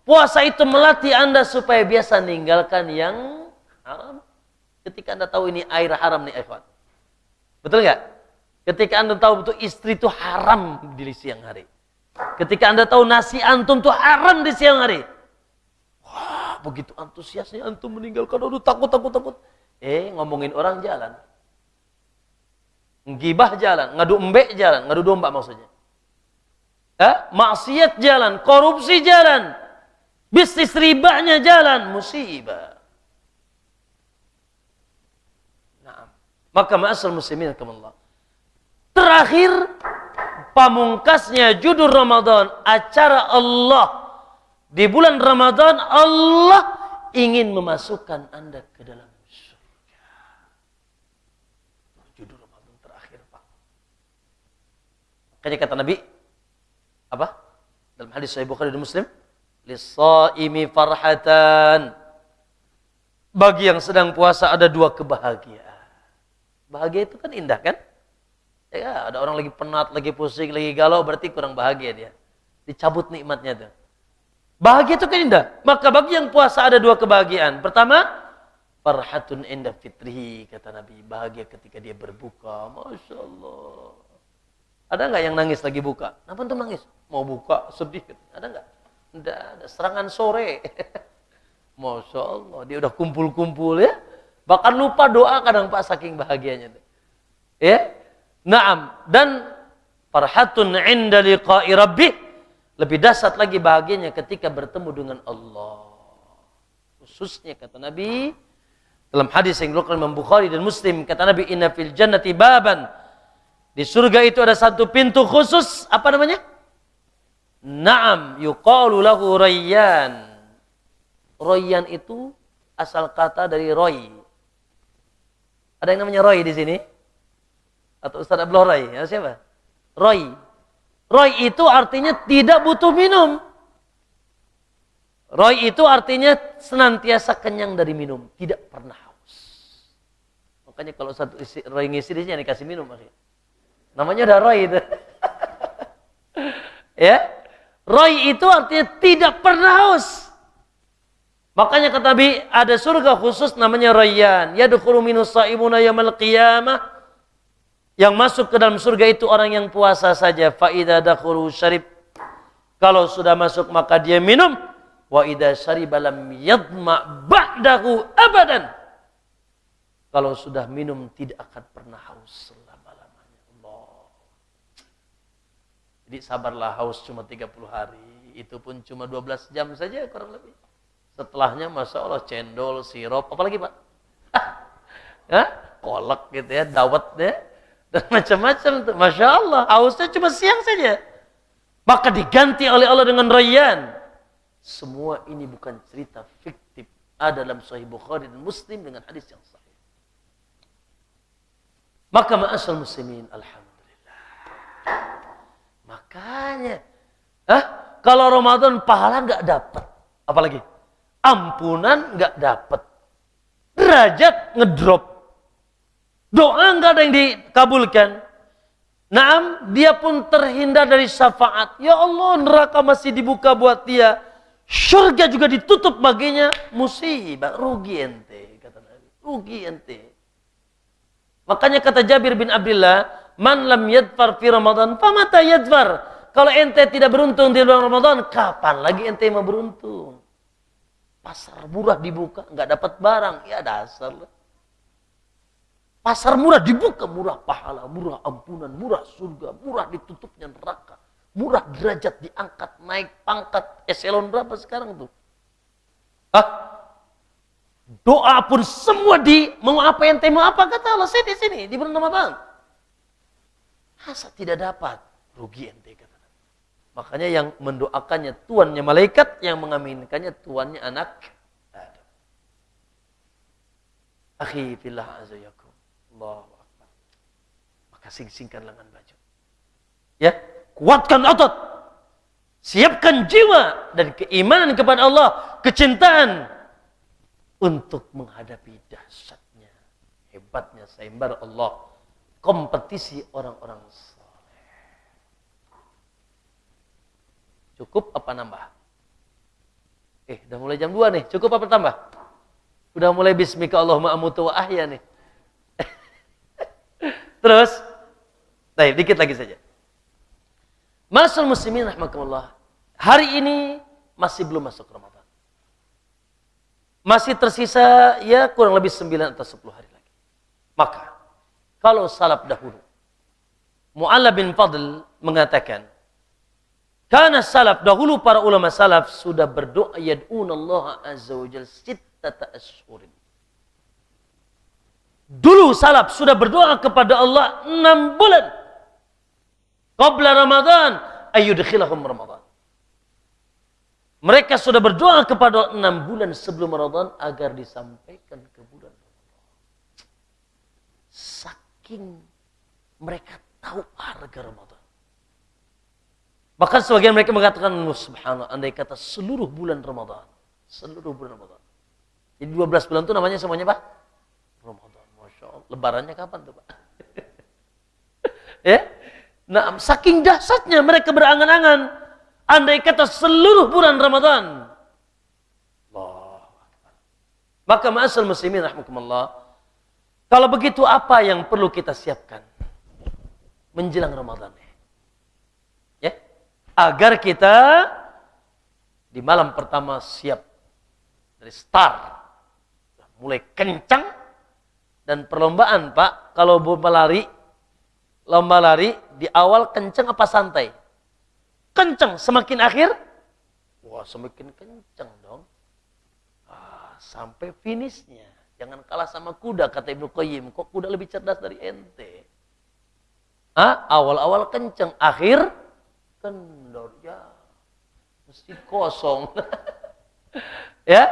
puasa itu melatih Anda supaya biasa meninggalkan yang haram. Ketika Anda tahu ini air haram nih, ikhwan. Betul nggak? Ketika Anda tahu betul istri itu haram di siang hari. Ketika Anda tahu nasi antum itu haram di siang hari. Wah, begitu antusiasnya antum meninggalkan, aduh takut. Ngomongin orang jalan. Ngibah jalan, ngadu embek jalan, ngadu domba maksudnya. Maksiat jalan, korupsi jalan. Bisnis ribanya jalan, musibah. Nah, maka ma'asal muslimin rahimakumullah. Terakhir, pamungkasnya judul Ramadan, acara Allah. Di bulan Ramadan, Allah ingin memasukkan Anda ke dalam surga. Judul Ramadan terakhir, Pak. Makanya kata Nabi, apa? Dalam hadis Sahih Bukhari dan Muslim, lis-shaimi farhatan. Bagi yang sedang puasa ada dua kebahagiaan. Bahagia itu kan indah kan? Ya, ada orang lagi penat, lagi pusing, lagi galau, berarti kurang bahagia dia. Dicabut nikmatnya tuh. Bahagia itu kan indah. Maka bagi yang puasa ada dua kebahagiaan. Pertama, farhatun inda fitrihi, kata Nabi. Bahagia ketika dia berbuka. Masya Allah. Ada nggak yang nangis lagi buka? Kenapa tuh nangis? Mau buka, sedih. Ada nggak? Tidak ada. Serangan sore. Masya Allah. Dia udah kumpul-kumpul ya. Bahkan lupa doa kadang Pak, saking bahagianya. Ya. Naam. Dan farhatun inda liqa'i rabbih. Lebih dahsyat lagi bahagianya ketika bertemu dengan Allah. Khususnya kata Nabi dalam hadis yang diriwayatkan Imam Bukhari dan Muslim, kata Nabi, inna fil jannati baban. Di surga itu ada satu pintu khusus, apa namanya? Naam, yuqalu lahu Rayyan. Rayyan itu asal kata dari Roy. Ada yang namanya Roy di sini? Atau Ustaz Abdul Roy? Ya, siapa? Roy. Roy itu artinya tidak butuh minum. Roy itu artinya senantiasa kenyang dari minum, tidak pernah haus. Makanya kalau satu Roy ngisi di sini dikasih minum maksudnya. Namanya udah Roy itu. Ya. Roy itu artinya tidak pernah haus. Makanya kata Nabi ada surga khusus namanya Rayyan. Yadkhulu minus shaimuna yaumil qiyamah. Yang masuk ke dalam surga itu orang yang puasa saja. Fa idza dakhulu syarib. Kalau sudah masuk maka dia minum. Wa idza syariba lam yadma ba'dahu abadan. Kalau sudah minum tidak akan pernah haus selama-lamanya. Allah. Jadi sabarlah, haus cuma 30 hari. Itu pun cuma 12 jam saja kurang lebih. Setelahnya Masya Allah cendol, sirup, apalagi Pak? Kolak gitu ya, dawet ya. Dan macam-macam tuh. Masya Allah, hausnya cuma siang saja. Maka diganti oleh Allah dengan Rayyan. Semua ini bukan cerita fiktif. Ada dalam Sahih Bukhari dan Muslim dengan hadis yang sahih. Maka ma'asal muslimin, alhamdulillah. Makanya, kalau Ramadan pahala nggak dapat, apalagi ampunan nggak dapat, derajat ngedrop, doa nggak ada yang dikabulkan. Naam, dia pun terhindar dari syafaat. Ya Allah, neraka masih dibuka buat dia. Surga juga ditutup baginya. Musibah, rugi ente, kata Nabi. Rugi ente. Makanya kata Jabir bin Abdullah, man lam yadfar fi Ramadan, famata yadfar. Kalau ente tidak beruntung di bulan Ramadan, kapan lagi ente mau beruntung? Pasar murah dibuka, nggak dapat barang, ya dasar lah. Pasar murah dibuka, murah pahala, murah ampunan, murah surga, murah ditutupnya neraka, murah derajat diangkat, naik pangkat, eselon berapa sekarang tuh? Doa pun semua mau apa ente mau apa, kata Allah, saya di sini di bulan Ramadan. Masa tidak dapat, rugi ente, kata. Makanya yang mendoakannya tuannya malaikat, yang mengaminkannya tuannya anak Adam. Akhi fillah azayakum. Allahu Akbar. Maka sing-singkan lengan baju. Ya, kuatkan otot. Siapkan jiwa dan keimanan kepada Allah, kecintaan untuk menghadapi dahsyatnya, hebatnya sayembara Allah, kompetisi orang-orang saleh. Cukup apa nambah? Udah mulai jam 2 nih, cukup apa tambah? Udah mulai bismika Allahumma amutu wa ahya nih. Terus, baik, dikit lagi saja. Ma'asyiral muslimin rahimakumullah. Hari ini masih belum masuk Ramadan. Masih tersisa ya kurang lebih 9 atau 10 hari lagi. Maka, kalau salaf dahulu, Mu'alla bin Fadl mengatakan, karena salaf dahulu, para ulama salaf sudah berdoa yad'unallaha azza wa jalla sittata ashhurin. Dulu salaf sudah berdoa kepada Allah 6 bulan. Qabla Ramadan ayyudkhilahum Ramadan. Mereka sudah berdoa kepada 6 bulan sebelum Ramadan agar disampaikan ke bulan Ramadan. Saking mereka tahu harga Ramadan. Bahkan sebagian mereka mengatakan, subhanallah, andai kata seluruh bulan Ramadan. Seluruh bulan Ramadan. Jadi 12 bulan itu namanya semuanya apa? Ramadan. Masya Allah. Lebarannya kapan tuh Pak? Ya? Nah, saking dahsyatnya mereka berangan-angan. Andai kata seluruh bulan Ramadan. Allah. Maka ma'asal muslimin rahmukumullah. Kalau begitu apa yang perlu kita siapkan menjelang Ramadan? Ya? Agar kita di malam pertama siap dari start. Mulai kencang dan perlombaan Pak. Kalau lomba lari di awal kencang apa santai? Kencang, semakin akhir, wah semakin kencang dong. Sampai finishnya. Jangan kalah sama kuda, kata Ibnu Qayyim. Kok kuda lebih cerdas dari ente? Awal-awal kencang, akhir kendor. Ya, mesti kosong. Ya,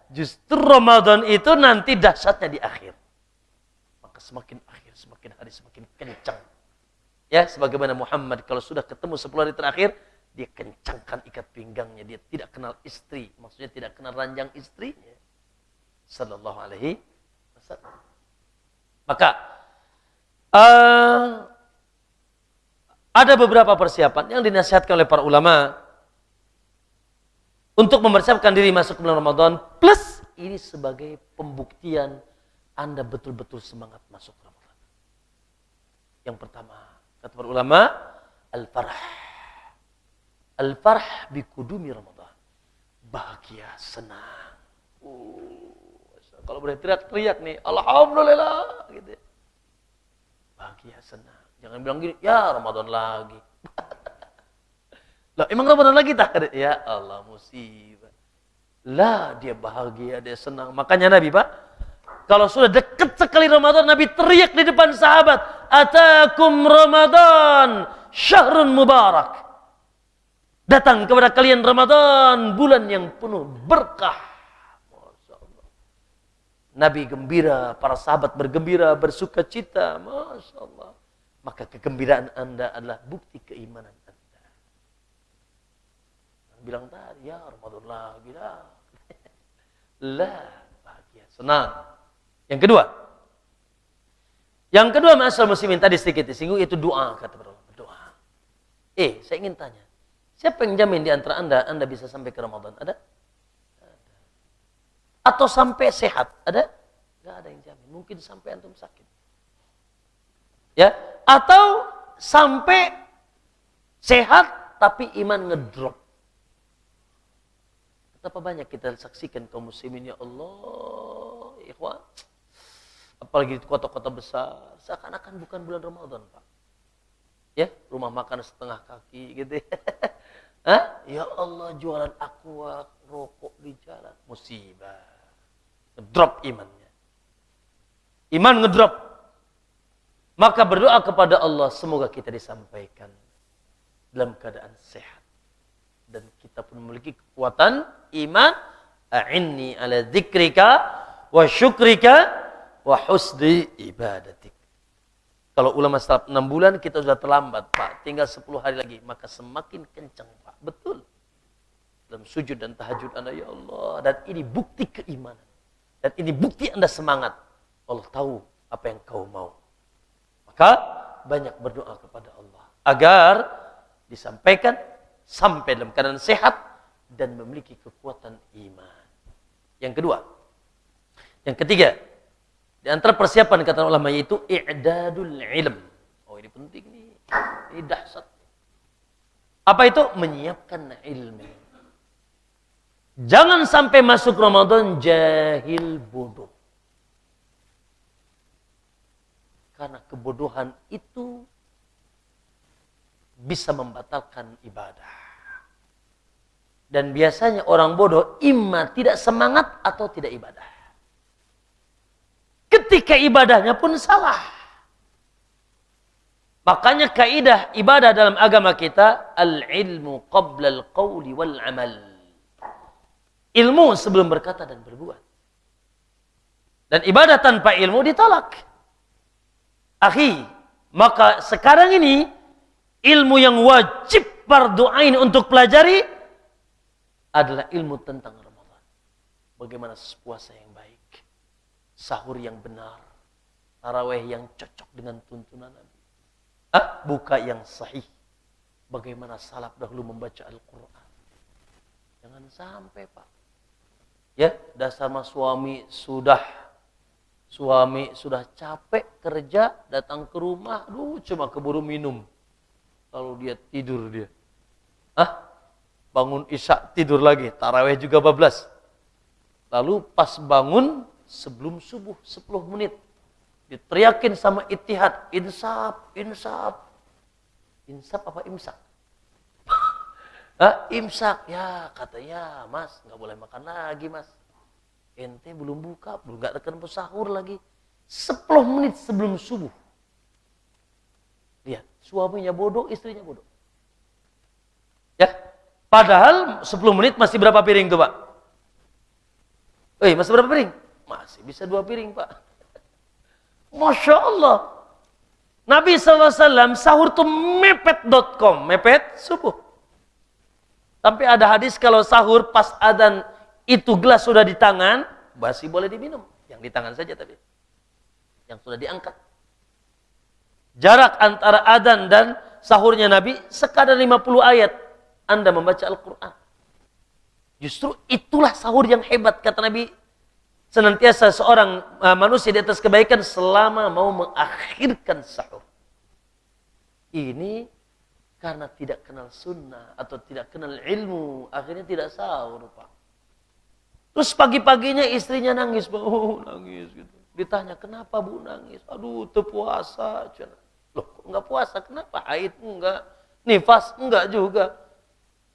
justru Ramadan itu nanti dahsyatnya di akhir. Maka semakin akhir, semakin hari semakin kencang. Ya, sebagaimana Muhammad kalau sudah ketemu 10 hari terakhir, dia kencangkan ikat pinggangnya. Dia tidak kenal istri. Maksudnya tidak kenal ranjang istrinya. Sallallahu alaihi wasallam. Maka, ada beberapa persiapan yang dinasihatkan oleh para ulama untuk mempersiapkan diri masuk bulan Ramadan. Plus, ini sebagai pembuktian Anda betul-betul semangat masuk Ramadan. Yang pertama, kata para ulama, al-farah. Al-farah bikudumi Ramadan. Bahagia, senang. Kalau boleh teriak-teriak nih, alhamdulillah. Gitu. Bahagia, senang. Jangan bilang gini, ya Ramadan lagi. Lah, emang Ramadan lagi tak? Ya Allah, musibah. Lah, dia bahagia, dia senang. Makanya Nabi Pak, kalau sudah dekat sekali Ramadan, Nabi teriak di depan sahabat, "Atakum Ramadan, syahrun mubarak." Datang kepada kalian Ramadan, bulan yang penuh berkah. Masya Allah. Nabi gembira, para sahabat bergembira, bersuka cita. Masya Allah. Maka kegembiraan Anda adalah bukti keimanan Anda. Bilang tadi, ya Ramadan lagi lah. Lah, bahagia, senang. Yang kedua, ma'asyiral muslimin, tadi sedikit disinggung, itu doa, kata Allah. Doa. Saya ingin tanya, siapa yang jamin di antara Anda bisa sampai ke Ramadan? Ada? Ada. Atau sampai sehat? Ada? Nggak ada yang jamin. Mungkin sampai antum sakit. Ya, atau sampai sehat tapi iman ngedrop. Betapa banyak kita saksikan kaum muslimin, ya Allah, ikhwan. Apalagi di kota-kota besar, seakan-akan bukan bulan Ramadan, Pak. Ya, rumah makan setengah kaki gitu. Hah? Ya Allah, jualan aqua, rokok di jalan, musibah. Ngedrop imannya. Iman ngedrop. Maka berdoa kepada Allah, semoga kita disampaikan dalam keadaan sehat. Dan kita pun memiliki kekuatan iman. A'inni ala dzikrika wa syukrika wa husni ibadatik. Kalau ulama salaf 6 bulan, kita sudah terlambat, Pak. Tinggal 10 hari lagi. Maka semakin kencang, Pak. Betul. Dalam sujud dan tahajud Anda, ya Allah. Dan ini bukti keimanan. Dan ini bukti Anda semangat. Allah tahu apa yang kau mau. Maka banyak berdoa kepada Allah agar disampaikan sampai dalam keadaan sehat dan memiliki kekuatan iman. Yang ketiga, di antara persiapan kata ulama yaitu i'dadul ilm. Oh, ini penting nih. Ini dahsyat. Apa itu? Menyiapkan ilmu. Jangan sampai masuk Ramadan jahil bodoh. Karena kebodohan itu bisa membatalkan ibadah. Dan biasanya orang bodoh imma tidak semangat atau tidak ibadah. Ketika ibadahnya pun salah. Makanya kaidah ibadah dalam agama kita, al-ilmu qabla al-qawli wal-amal. Ilmu sebelum berkata dan berbuat. Dan ibadah tanpa ilmu ditolak. Akhi, maka sekarang ini ilmu yang wajib fardu ain untuk pelajari adalah ilmu tentang Ramadan. Bagaimana puasa yang baik, sahur yang benar, tarawih yang cocok dengan tuntunan Nabi. Buka yang sahih. Bagaimana salaf dahulu membaca Al-Quran. Jangan sampai, Pak. Ya, dasar mas suami sudah capek kerja, datang ke rumah, cuma keburu minum. Lalu dia tidur dia. Bangun isya tidur lagi, tarawih juga bablas. Lalu pas bangun sebelum subuh 10 menit diteriakin sama Ittihad, insaf. Insaf apa imsak? Imsak. Ya, katanya, Mas, nggak boleh makan lagi, Mas. Ente belum buka, belum nggak akan sahur lagi. 10 menit sebelum subuh. Lihat, suaminya bodoh, istrinya bodoh. Ya, padahal 10 menit masih berapa piring tuh, Pak? Masih berapa piring? Masih bisa 2 piring, Pak. Masya Allah. Nabi SAW sahur tuh mepet.com, mepet subuh. Sampai ada hadis kalau sahur pas adzan itu gelas sudah di tangan, masih boleh diminum. Yang di tangan saja tapi. Yang sudah diangkat. Jarak antara adzan dan sahurnya Nabi sekadar 50 ayat. Anda membaca Al-Quran. Justru itulah sahur yang hebat, kata Nabi. Senantiasa seorang manusia di atas kebaikan selama mau mengakhirkan sahur. Ini karena tidak kenal sunnah atau tidak kenal ilmu, akhirnya tidak sahur, Pak. Terus pagi-paginya istrinya nangis, nangis gitu. Ditanya, kenapa Bu nangis? Aduh, terpuasa. Loh, kok enggak puasa? Kenapa? Haid enggak, nifas enggak juga.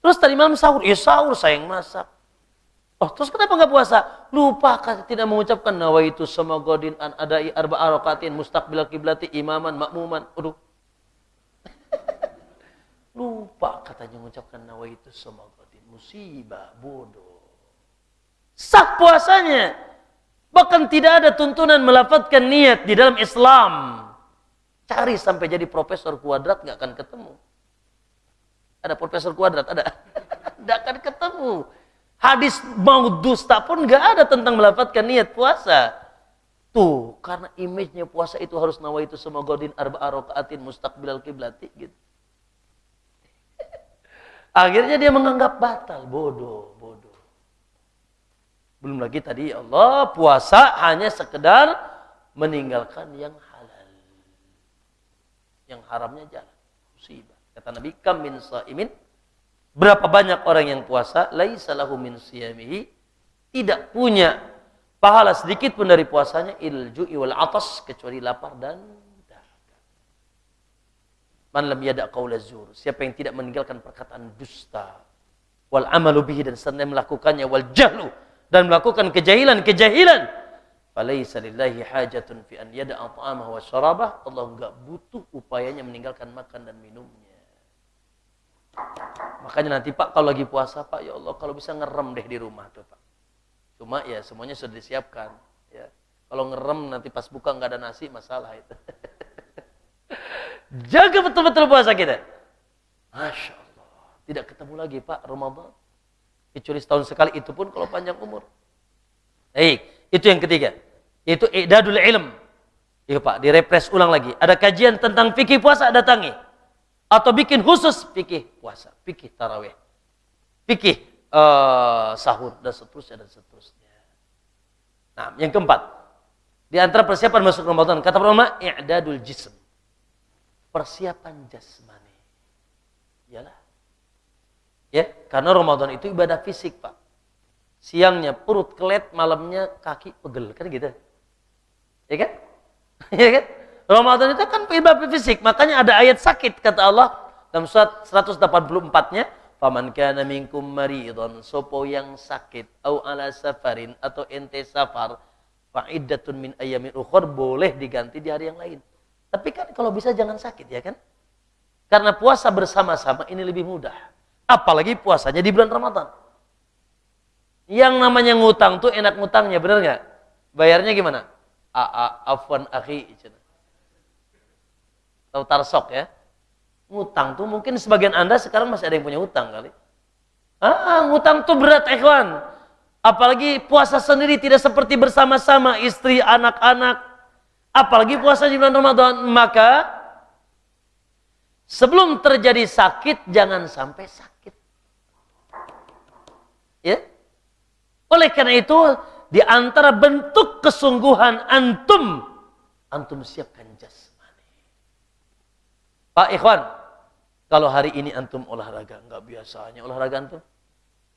Terus tadi malam sahur, sahur saya yang masak. Oh, terus kenapa nggak puasa? Lupa tidak mengucapkan nawaitu samagodin an adai arba'a raqatin mustaqbilal kiblati imaman makmuman. Aduh. Lupa katanya mengucapkan nawaitu samagodin. Musibah, bodoh. Sah puasanya. Bahkan tidak ada tuntunan melafadzkan niat di dalam Islam. Cari sampai jadi profesor kuadrat nggak akan ketemu. Ada profesor kuadrat, ada. Nggak akan ketemu. Hadis mau dusta pun nggak ada tentang melafadzkan niat puasa. Tuh, karena image-nya puasa itu harus nawaitu samagodin arba'a raqaatin mustaqbilal kiblati gitu. Akhirnya dia menganggap batal, bodoh. Belum lagi tadi Allah puasa hanya sekedar meninggalkan yang halal. Yang haramnya jalan. Musibah. Kata Nabi, kam min shaimin, berapa banyak orang yang puasa, laisa lahu min siyamihi, tidak punya pahala sedikit pun dari puasanya, il ju'i wal atas, kecuali lapar dan dahaga. Man lam yada' qaula zur, siapa yang tidak meninggalkan perkataan dusta, wal amalu bihi, dan serta melakukannya, wal jahlu, dan melakukan kejahilan, falaisa lillahi hajatun fi an yada'a ta'amahu wa syarabah, Allah enggak butuh upayanya meninggalkan makan dan minumnya. Makanya nanti Pak kalau lagi puasa, Pak ya Allah kalau bisa ngerem deh di rumah tuh Pak. Cuma ya semuanya sudah disiapkan. Ya. Kalau ngerem nanti pas buka nggak ada nasi, masalah itu. Jaga betul-betul puasa kita. Masya Allah. Tidak ketemu lagi Pak Ramadan. Kecuali setahun sekali, itu pun kalau panjang umur. Baik, itu yang ketiga. Yaitu i'dadul ilm. Iya Pak, direpres ulang lagi. Ada kajian tentang fikih puasa, datangi. Atau bikin khusus fikih puasa, fikih tarawih, fikih sahur, dan seterusnya. Nah, yang keempat, di antara persiapan masuk Ramadan, kata para ulama, i'dadul jism, persiapan jasmani. Iyalah, ya, karena Ramadan itu ibadah fisik Pak. Siangnya perut kelet, malamnya kaki pegel, kan gitu, ya kan? Ya kan? Ramadan itu kan ibadah fisik, makanya ada ayat sakit kata Allah dalam surat 184-nya, faman kana minkum maridun, sopo yang sakit, au ala safarin, atau ente safar, fa iddatun min ayyamin ukhra, boleh diganti di hari yang lain. Tapi kan kalau bisa jangan sakit ya kan? Karena puasa bersama-sama ini lebih mudah. Apalagi puasanya di bulan Ramadan. Yang namanya ngutang tuh enak ngutangnya, benar nggak? Bayarnya gimana? Afwan akhi. Tahu tarsok ya? Ngutang tuh mungkin sebagian Anda sekarang masih ada yang punya utang kali. Ngutang tuh berat ikhwan. Apalagi puasa sendiri tidak seperti bersama-sama istri, anak-anak. Apalagi puasa di bulan Ramadan. Maka sebelum terjadi sakit, jangan sampai sakit. Ya? Oleh karena itu, di antara bentuk kesungguhan antum siapkan jasmani. Pak Ikhwan, kalau hari ini antum olahraga, nggak biasanya olahraga antum.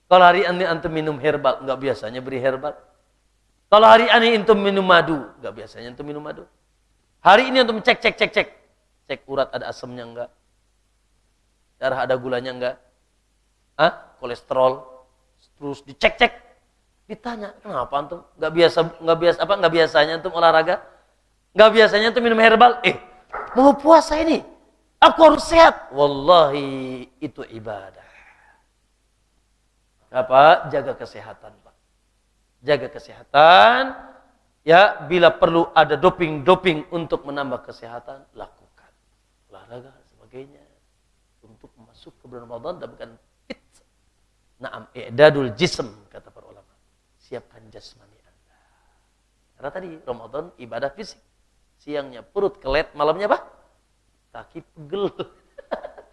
Kalau hari ini antum minum herbal, nggak biasanya beri herbal. Kalau hari ini antum minum madu, nggak biasanya antum minum madu. Hari ini antum cek. Cek urat ada asamnya enggak? Darah ada gulanya enggak? Kolesterol. Terus dicek. Ditanya, kenapa antum nggak biasanya antum olahraga? Nggak biasanya antum minum herbal? Mau puasa ini, aku harus sehat. Wallahi itu ibadah. Apa? Jaga kesehatan, Pak. Jaga kesehatan. Ya, bila perlu ada doping untuk menambah kesehatan, lakukan. Olahraga sebagainya untuk masuk ke bulan Ramadan dan bukan fit. Naam, i'dadul jism kata para ulama. Siapkan jasmani Anda. Karena tadi Ramadan ibadah fisik. Siangnya perut kelet, malamnya apa? Kaki pegel.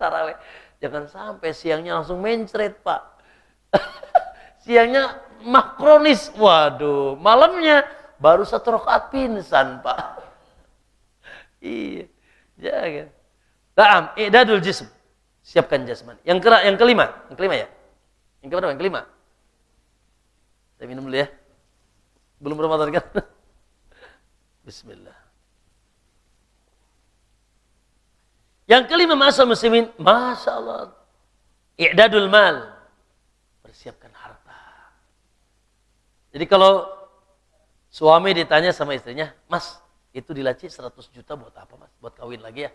Tarawih. Jangan sampai siangnya langsung mencret, Pak. Siangnya makronis. Waduh, malamnya baru 1 rakaat pingsan, Pak. Iya. Jangan. Ta'am, i'dadul jism. Siapkan jasmani. Yang kelima ya? Yang keberapa? Yang kelima. Saya minum dulu ya. Belum Ramadan kan? Bismillah. Yang kelima, ma'asal muslimin, Masya Allah, i'dadul mal, persiapkan harta. Jadi kalau suami ditanya sama istrinya, Mas, itu di laci 100 juta buat apa Mas? Buat kawin lagi ya?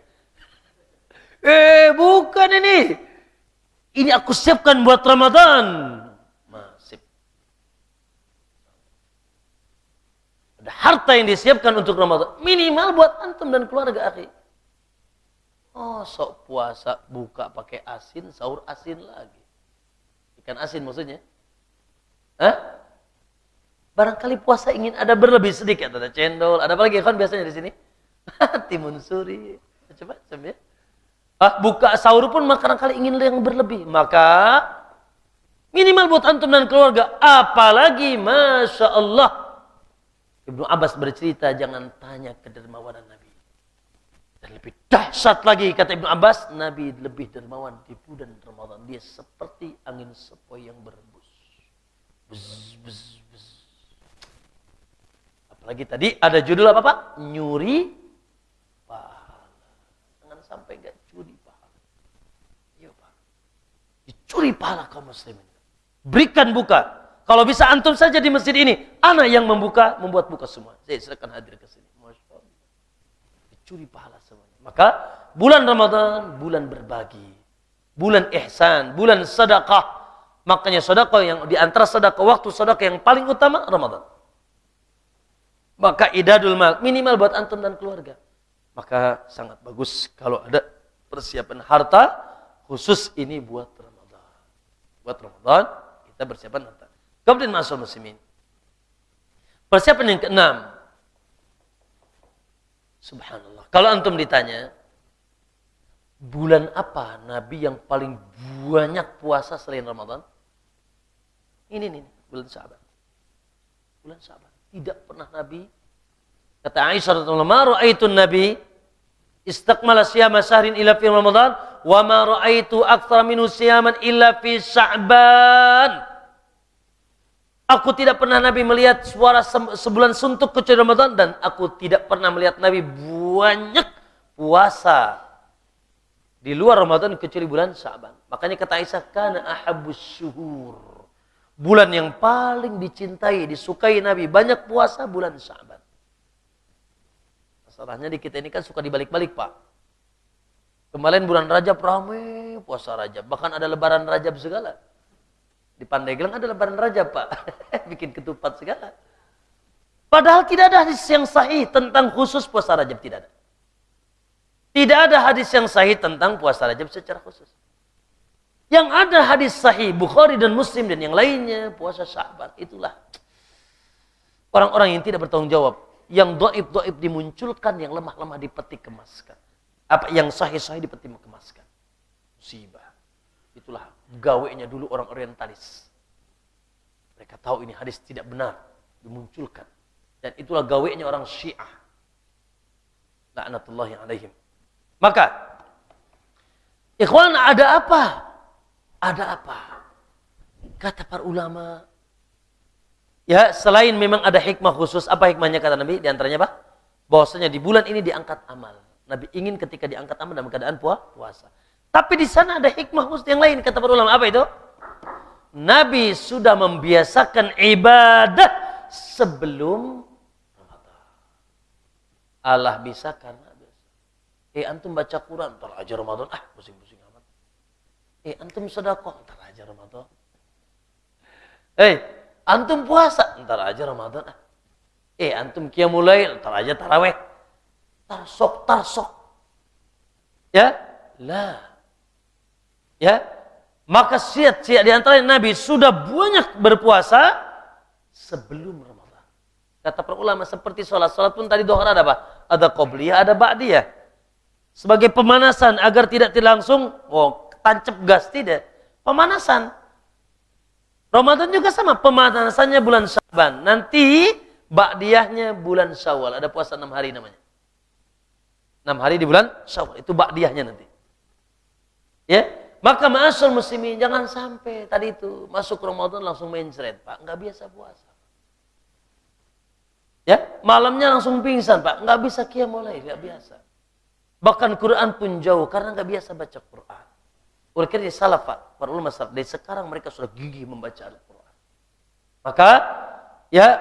Bukan ini. Ini aku siapkan buat Ramadan. Masih. Ada harta yang disiapkan untuk Ramadan. Minimal buat antum dan keluarga, akhi. Oh, sok puasa, buka pakai asin, sahur asin lagi. Ikan asin maksudnya. Hah? Barangkali puasa ingin ada berlebih sedikit. Ada cendol, ada apa lagi kan biasanya di sini? Timun suri, macam-macam ya. Buka sahur pun makanan kali ingin yang berlebih. Maka minimal buat antum dan keluarga. Apalagi Masya Allah. Ibnu Abbas bercerita, jangan tanya kedermawanan Nabi. Dan lebih dahsyat lagi kata Ibnu Abbas, Nabi lebih dermawan di bulan Ramadan. Dia seperti angin sepoi yang berembus. Buzz, buzz, buzz. Apalagi tadi ada judul apa Pak? Nyuri pahala. Jangan sampai enggak curi pahala. Iya Pak. Dicuri pahala kaum muslimin. Berikan buka. Kalau bisa antum saja di masjid ini, ana yang membuat buka semua. Saya silakan hadir ke sini. Masya Allah. Dicuri pahala semuanya. Maka bulan Ramadan, bulan berbagi. Bulan ihsan, bulan sedekah. Makanya sedekah yang di antara sedekah waktu sedekah yang paling utama Ramadan. Maka idadul mal minimal buat antum dan keluarga. Maka sangat bagus kalau ada persiapan harta khusus ini buat Ramadan. Buat Ramadan kita persiapan harta. Kemudian masuk muslimin. Persiapan yang keenam. Subhanallah. Kalau antum ditanya, bulan apa Nabi yang paling banyak puasa selain Ramadan? Ini bulan Sya'ban. Bulan Sya'ban. Tidak pernah Nabi, kata Aisyah radhiyallahu anha, "Ma ra'aitu Nabi istakmala siyama syahrin illa fi Ramadan wa ma ra'aitu aktsara minhu siyaman illa fi Sya'ban." Aku tidak pernah Nabi melihat suara sebulan suntuk kecuali Ramadan, dan aku tidak pernah melihat Nabi banyak puasa di luar Ramadan kecuali bulan Sya'ban. Makanya kata Aisyah, kana ahabbus syuhur. Bulan yang paling dicintai, disukai Nabi banyak puasa bulan Sya'ban. Masalahnya di kita ini kan suka dibalik-balik, Pak. Kemarin bulan Rajab ramai puasa Rajab, bahkan ada lebaran Rajab segala. Di Pandeglang ada lebaran Rajab, Pak. Bikin ketupat segala. Padahal tidak ada hadis yang sahih tentang khusus puasa Rajab, tidak ada. Tidak ada hadis yang sahih tentang puasa Rajab secara khusus. Yang ada hadis sahih Bukhari dan Muslim dan yang lainnya puasa Sya'ban. Itulah orang-orang yang tidak bertanggung jawab. Yang dhaif-dhaif dimunculkan, yang lemah-lemah dipetik kemaskan. Apa yang sahih-sahih dipetik kemaskan. Musibah. Itulah gawenya dulu orang orientalis. Mereka tahu ini hadis tidak benar, dimunculkan. Dan itulah gawenya orang Syiah. La'natullahi alaihim. Maka, ikhwan, ada apa? Ada apa? Kata para ulama, ya selain memang ada hikmah khusus, apa hikmahnya kata Nabi? Di antaranya apa? Bahwasanya di bulan ini diangkat amal. Nabi ingin ketika diangkat amal dalam keadaan puasa. Tapi di sana ada hikmah khusus yang lain, kata para ulama. Apa itu? Nabi sudah membiasakan ibadah sebelum Ramadan. Allah bisa karena biasa. Antum baca Quran, ntar aja Ramadan. Pusing-pusing amat. Antum sedekah, ntar aja Ramadan. Antum puasa, ntar aja Ramadan. Antum qiyamul lail, ntar aja tarawih. Tarsok. Ya? Lah. Ya, maka siat di antara Nabi sudah banyak berpuasa sebelum Ramadan. Kata para ulama seperti sholat pun tadi dohar ada apa? Ada qobliyah, ada ba'diyah. Sebagai pemanasan agar tidak langsung tancap gas, tidak. Pemanasan. Ramadan juga sama, pemanasannya bulan Sya'ban. Nanti ba'diyahnya bulan Syawal. Ada puasa 6 hari namanya. 6 hari di bulan Syawal, itu ba'diyahnya nanti. Ya. Maka ma'asyar muslimin, jangan sampai tadi itu masuk Ramadan langsung mencret, Pak. Nggak biasa puasa. Ya, malamnya langsung pingsan, Pak. Nggak bisa qiyamul lail, nggak biasa. Bahkan Quran pun jauh karena nggak biasa baca Quran. Oleh karena salaf, Pak, para ulama salaf, dari sekarang mereka sudah gigih membaca Al-Quran. Maka ya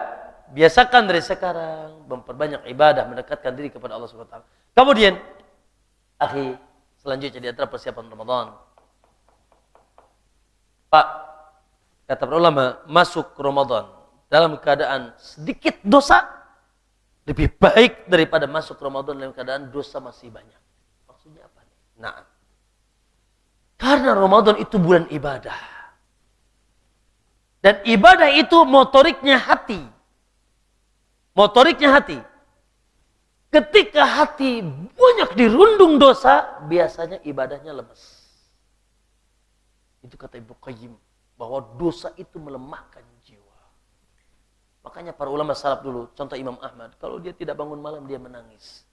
biasakan dari sekarang memperbanyak ibadah, mendekatkan diri kepada Allah Subhanahu wa taala. Kemudian, akhi, selanjutnya di antara persiapan Ramadan. Pak, kata para ulama, masuk Ramadan dalam keadaan sedikit dosa lebih baik daripada masuk Ramadan dalam keadaan dosa masih banyak. Maksudnya apa nih? Nah, karena Ramadan itu bulan ibadah. Dan ibadah itu motoriknya hati. Motoriknya hati. Ketika hati banyak dirundung dosa, biasanya ibadahnya lemes. Itu kata Ibnu Qayyim, bahwa dosa itu melemahkan jiwa. Makanya para ulama salaf dulu, contoh Imam Ahmad, kalau dia tidak bangun malam dia menangis.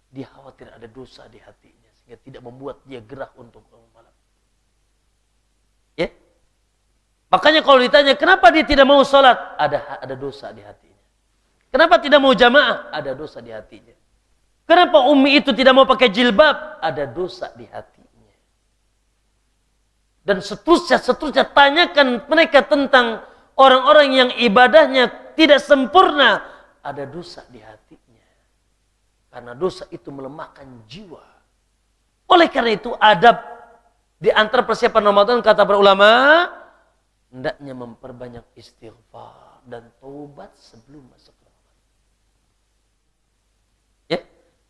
Dia khawatir ada dosa di hatinya, sehingga tidak membuat dia gerah untuk bangun malam. Ya? Makanya kalau ditanya, kenapa dia tidak mau sholat? Ada dosa di hatinya. Kenapa tidak mau jamaah? Ada dosa di hatinya. Kenapa Ummi itu tidak mau pakai jilbab? Ada dosa di hatinya. Dan seterusnya tanyakan mereka tentang orang-orang yang ibadahnya tidak sempurna. Ada dosa di hatinya. Karena dosa itu melemahkan jiwa. Oleh karena itu adab di antara persiapan Ramadan, kata para ulama, hendaknya memperbanyak istighfar dan taubat sebelum masuk Ramadan. Ya,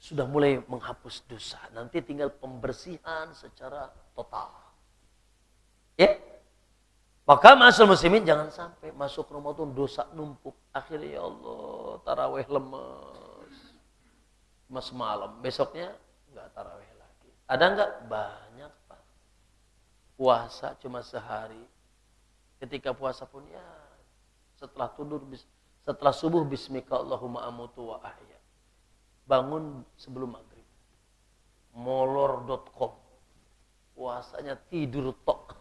sudah mulai menghapus dosa. Nanti tinggal pembersihan secara total. Ya, maka ma'asyiral muslimin jangan sampai masuk Ramadan dosa numpuk. Akhirnya ya Allah tarawih lemes. Mas malam, besoknya enggak tarawih lagi. Ada enggak? Banyak, Pak. Puasa cuma sehari. Ketika puasa pun ya setelah subuh bismika Allahumma amutu wa ahya. Bangun sebelum maghrib. Molor.com. Puasanya tidur tok.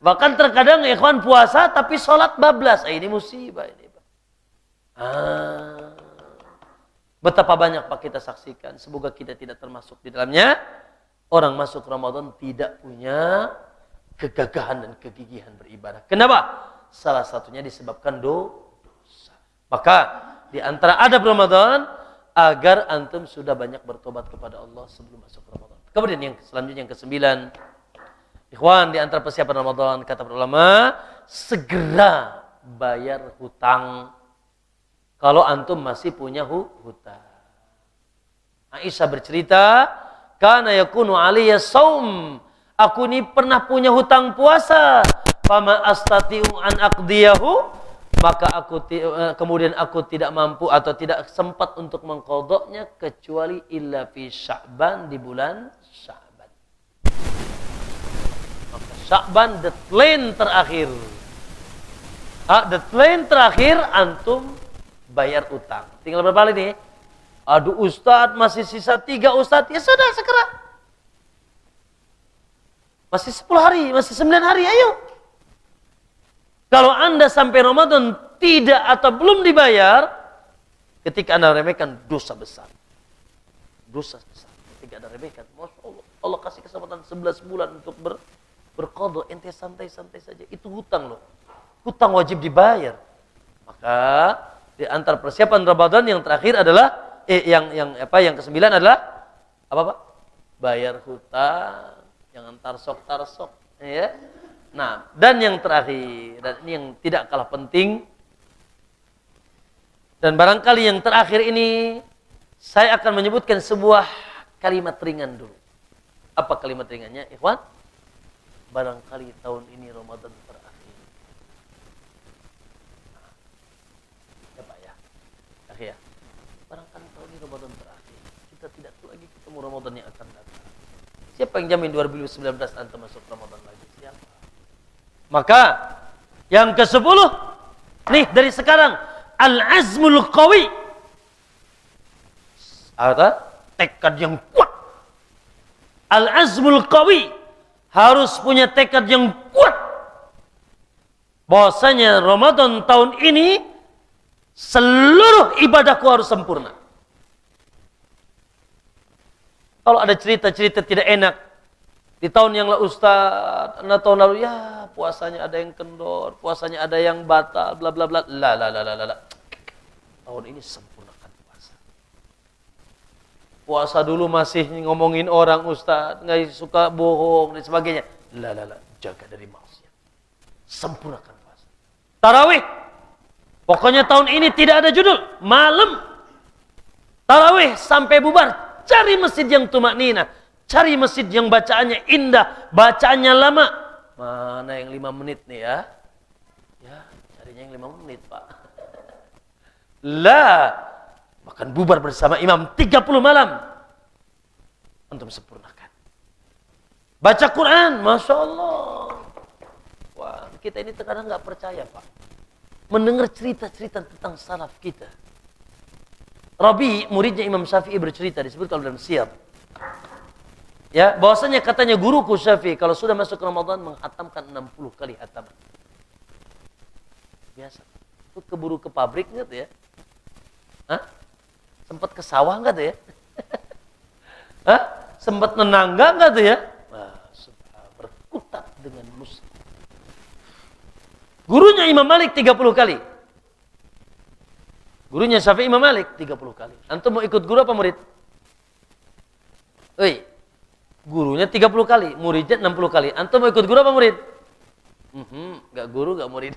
Bahkan terkadang ikhwan puasa tapi sholat bablas. Ini musibah ini, Pak. Betapa banyak Pak kita saksikan. Semoga kita tidak termasuk di dalamnya. Orang masuk Ramadan tidak punya kegagahan dan kegigihan beribadah. Kenapa? Salah satunya disebabkan dosa. Maka di antara adab Ramadan agar antum sudah banyak bertobat kepada Allah sebelum masuk Ramadan. Kemudian yang selanjutnya yang ke-9, ikhwan, di antara persiapan Ramadan kata para ulama, segera bayar hutang kalau antum masih punya hutang. Aisyah bercerita, kana yakunu alayya shaum. Aku ini pernah punya hutang puasa. Fama astati'u an aqdiyahu, maka kemudian aku tidak mampu atau tidak sempat untuk mengqadanya kecuali illa fi Sya'ban, di bulan Sya'ban. Maka Sya'ban deadline terakhir. Deadline terakhir antum bayar utang. Tinggal berapa hari nih? Aduh Ustadz, masih sisa 3 Ustadz. Ya sudah, segera. Masih 10 hari, masih 9 hari, ayo. Kalau Anda sampai Ramadan tidak atau belum dibayar, ketika Anda remehkan, dosa besar. Dosa besar. Ketika Anda remehkan, Masya Allah, Allah kasih kesempatan 11 bulan untuk berqadha, ente santai-santai saja. Itu hutang loh. Hutang wajib dibayar. Maka di antara persiapan Ramadan yang terakhir adalah yang ke-9 adalah apa, Pak? Bayar hutang. Jangan tarsok-tarsok, ya. Nah, dan yang terakhir, dan ini yang tidak kalah penting, dan barangkali yang terakhir ini, saya akan menyebutkan sebuah kalimat ringan dulu. Apa kalimat ringannya, ikhwan? Barangkali tahun ini Ramadan terakhir. Nah, ya Pak ya, ya. Barangkali tahun ini Ramadan terakhir. Kita tidak lagi ketemu Ramadan yang akan datang. Siapa yang jamin 2019 antum masuk Ramadan lagi? Siapa? Maka yang ke-10 nih dari sekarang, al-azmul qawi. Apa? Tekad yang kuat. Al-azmul qawi, harus punya tekad yang kuat. Bahwasanya Ramadan tahun ini seluruh ibadahku harus sempurna. Kalau ada cerita-cerita tidak enak Di tahun yang lalu Ustaz, tahun lalu ya puasanya ada yang kendor, puasanya ada yang batal, bla bla bla. La. Tahun ini sempurnakan puasa. Puasa dulu masih ngomongin orang Ustaz, nggak suka bohong dan sebagainya. La. Jaga dari maksiat. Sempurnakan puasa. Tarawih. Pokoknya tahun ini tidak ada judul. Malam. Tarawih sampai bubar. Cari masjid yang tumaknina. Cari masjid yang bacaannya indah, bacaannya lama. Mana yang 5 menit nih ya? Ya, carinya yang 5 menit, Pak. Lah, makan bubar bersama imam 30 malam. Antum sempurnakan. Baca Quran, Masya Allah. Wah, kita ini terkadang nggak percaya, Pak. Mendengar cerita-cerita tentang salaf kita. Rabi, muridnya Imam Syafi'i bercerita, disebut kalau dalam Siyar. Ya, bahwasanya katanya guruku Syafi'i kalau sudah masuk Ramadan menghatamkan 60 kali hataman. Biasa. Itu keburu ke pabrik enggak tuh ya? Hah? Sempat ke sawah enggak tuh ya? Hah? Sempat menangga enggak tuh ya? Nah, berkutat dengan musuh. Gurunya Imam Malik 30 kali. Gurunya Syafi'i Imam Malik 30 kali. Antum mau ikut guru apa murid? Oi. Gurunya 30 kali, muridnya 60 kali. Antum mau ikut guru apa murid? Gak guru, gak murid.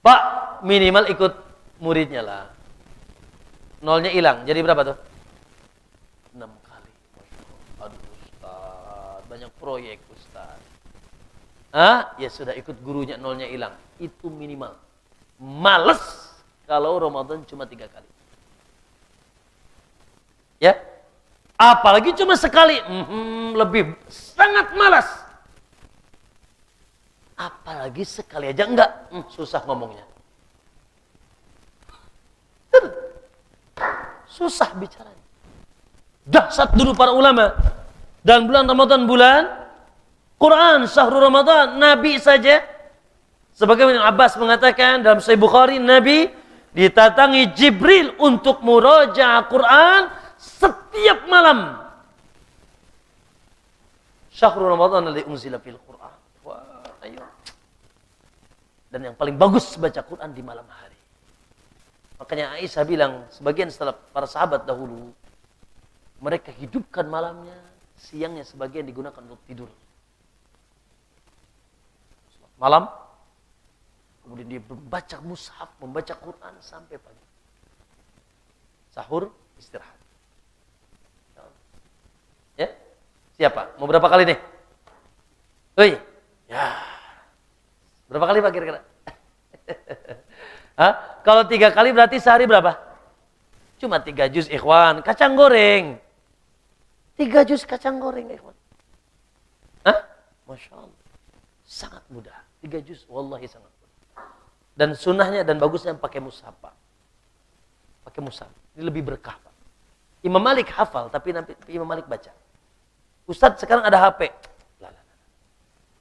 Pak, minimal ikut muridnya lah. Nolnya hilang, jadi berapa tuh? 6 kali. Aduh Ustaz, banyak proyek Ustaz. Ya sudah ikut gurunya, nolnya hilang. Itu minimal. Males kalau Ramadan cuma 3 kali. Ya? Apalagi cuma sekali, lebih sangat malas. Apalagi sekali aja enggak, susah ngomongnya. Susah bicaranya. Dahsyat dulu para ulama. Dan bulan Ramadan bulan Quran, syahrul Ramadan, Nabi saja. Sebagaimana Abbas mengatakan dalam Sahih Bukhari, Nabi ditatangi Jibril untuk murajaah Quran setiap malam. Syahrul Ramadan alladzi unzila fil Quran. Wah, ayo. Dan yang paling bagus baca Quran di malam hari. Makanya Aisyah bilang, sebagian setelah para sahabat dahulu, mereka hidupkan malamnya, siangnya sebagian digunakan untuk tidur. Malam, kemudian dia membaca mushaf, membaca Quran sampai pagi. Sahur, istirahat. Ya, siapa? Mau berapa kali nih? Oi, ya, berapa kali Pak kira-kira? Kalau 3 kali berarti sehari berapa? Cuma 3 juz ikhwan, kacang goreng. 3 juz kacang goreng ikhwan. Masya Allah, sangat mudah. 3 juz, wallahi sangat mudah. Dan sunnahnya dan bagusnya pakai mushaf Pak. Pakai mushaf, ini lebih berkah Pak. Imam Malik hafal, tapi nanti Imam Malik baca. Ustadz sekarang ada HP.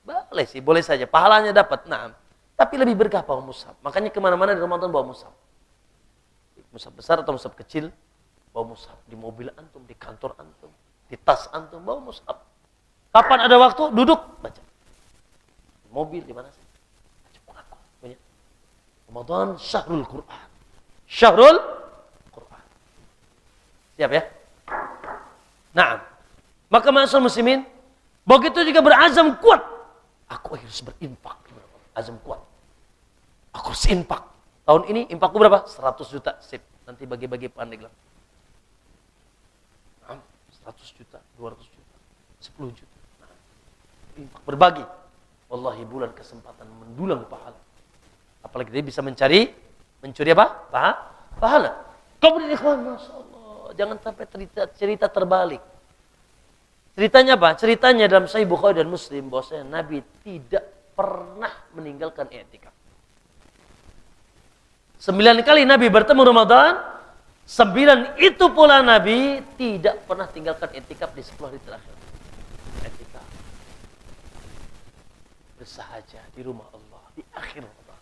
Boleh sih, boleh saja. Pahalanya dapat. Nah, tapi lebih berkah bawa mushaf. Makanya kemana-mana di Ramadan bawa mushaf. Mushaf besar atau mushaf kecil, bawa mushaf. Di mobil antum, di kantor antum, di tas antum, bawa mushaf. Kapan ada waktu, duduk, baca. Di mobil, di mana sih? Baca Quran. Ramadan, syahrul Quran. Syahrul Quran. Siap ya? Nah. Maka ma'asyiral muslimin, begitu juga berazam kuat. Aku harus berinfak. Azam kuat. Aku harus infak. Tahun ini infakku berapa? 100 juta. Sip. Nanti bagi-bagi Pandeglang. 100 juta, 200 juta, 10 juta. Nah, infak berbagi. Wallahi bulan kesempatan mendulang pahala. Apalagi dia bisa mencuri apa? Pahala. Kemudian ikhwan, Masya Allah. Jangan sampai cerita terbalik. Ceritanya apa? Ceritanya dalam Sahih Bukhari dan Muslim bahwasanya Nabi tidak pernah meninggalkan i'tikaf. 9 kali Nabi bertemu Ramadan, 9 itu pula Nabi tidak pernah tinggalkan i'tikaf di 10 hari terakhir. I'tikaf. Bersahaja di rumah Allah di akhir Ramadan.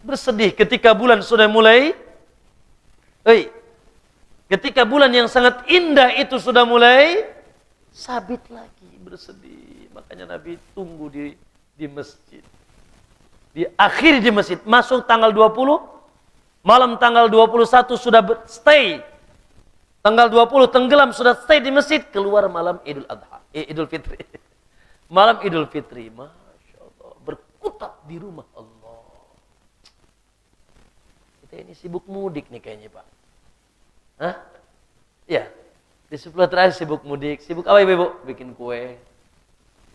Bersedih ketika bulan sudah mulai. Ketika bulan yang sangat indah itu sudah mulai sabit lagi bersedih. Makanya Nabi tunggu di masjid. Di akhir di masjid, masuk tanggal 20, malam tanggal 21 sudah stay. Tanggal 20 tenggelam sudah stay di masjid, keluar malam Idul Fitri. Malam Idul Fitri, Masya Allah, berkutat di rumah Allah. Kita ini sibuk mudik nih kayaknya Pak. Hah? Iya, di 10 terakhir sibuk mudik. Sibuk apa Ibu? Bikin kue.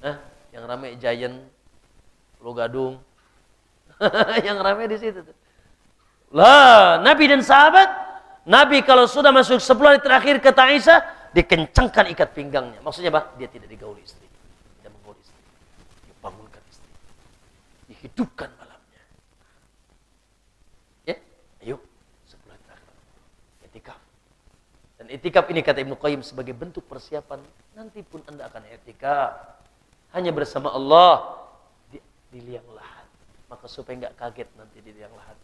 Hah? Yang ramai Giant, Pulau Gadung. Yang ramai di situ tuh. Lah, Nabi dan sahabat, Nabi kalau sudah masuk 10 hari terakhir kata Aisyah, dikencangkan ikat pinggangnya. Maksudnya apa? Dia tidak digauli istri. Tidak menggauli istri. Dibangunkan istri. Dihidupkan malamnya. Ya, ayo 10 hari terakhir. Itikaf. Dan itikaf ini kata Ibnu Qayyim sebagai bentuk persiapan nanti pun Anda akan itikaf hanya bersama Allah di liang lahat. Maka supaya enggak kaget nanti di liang lahat.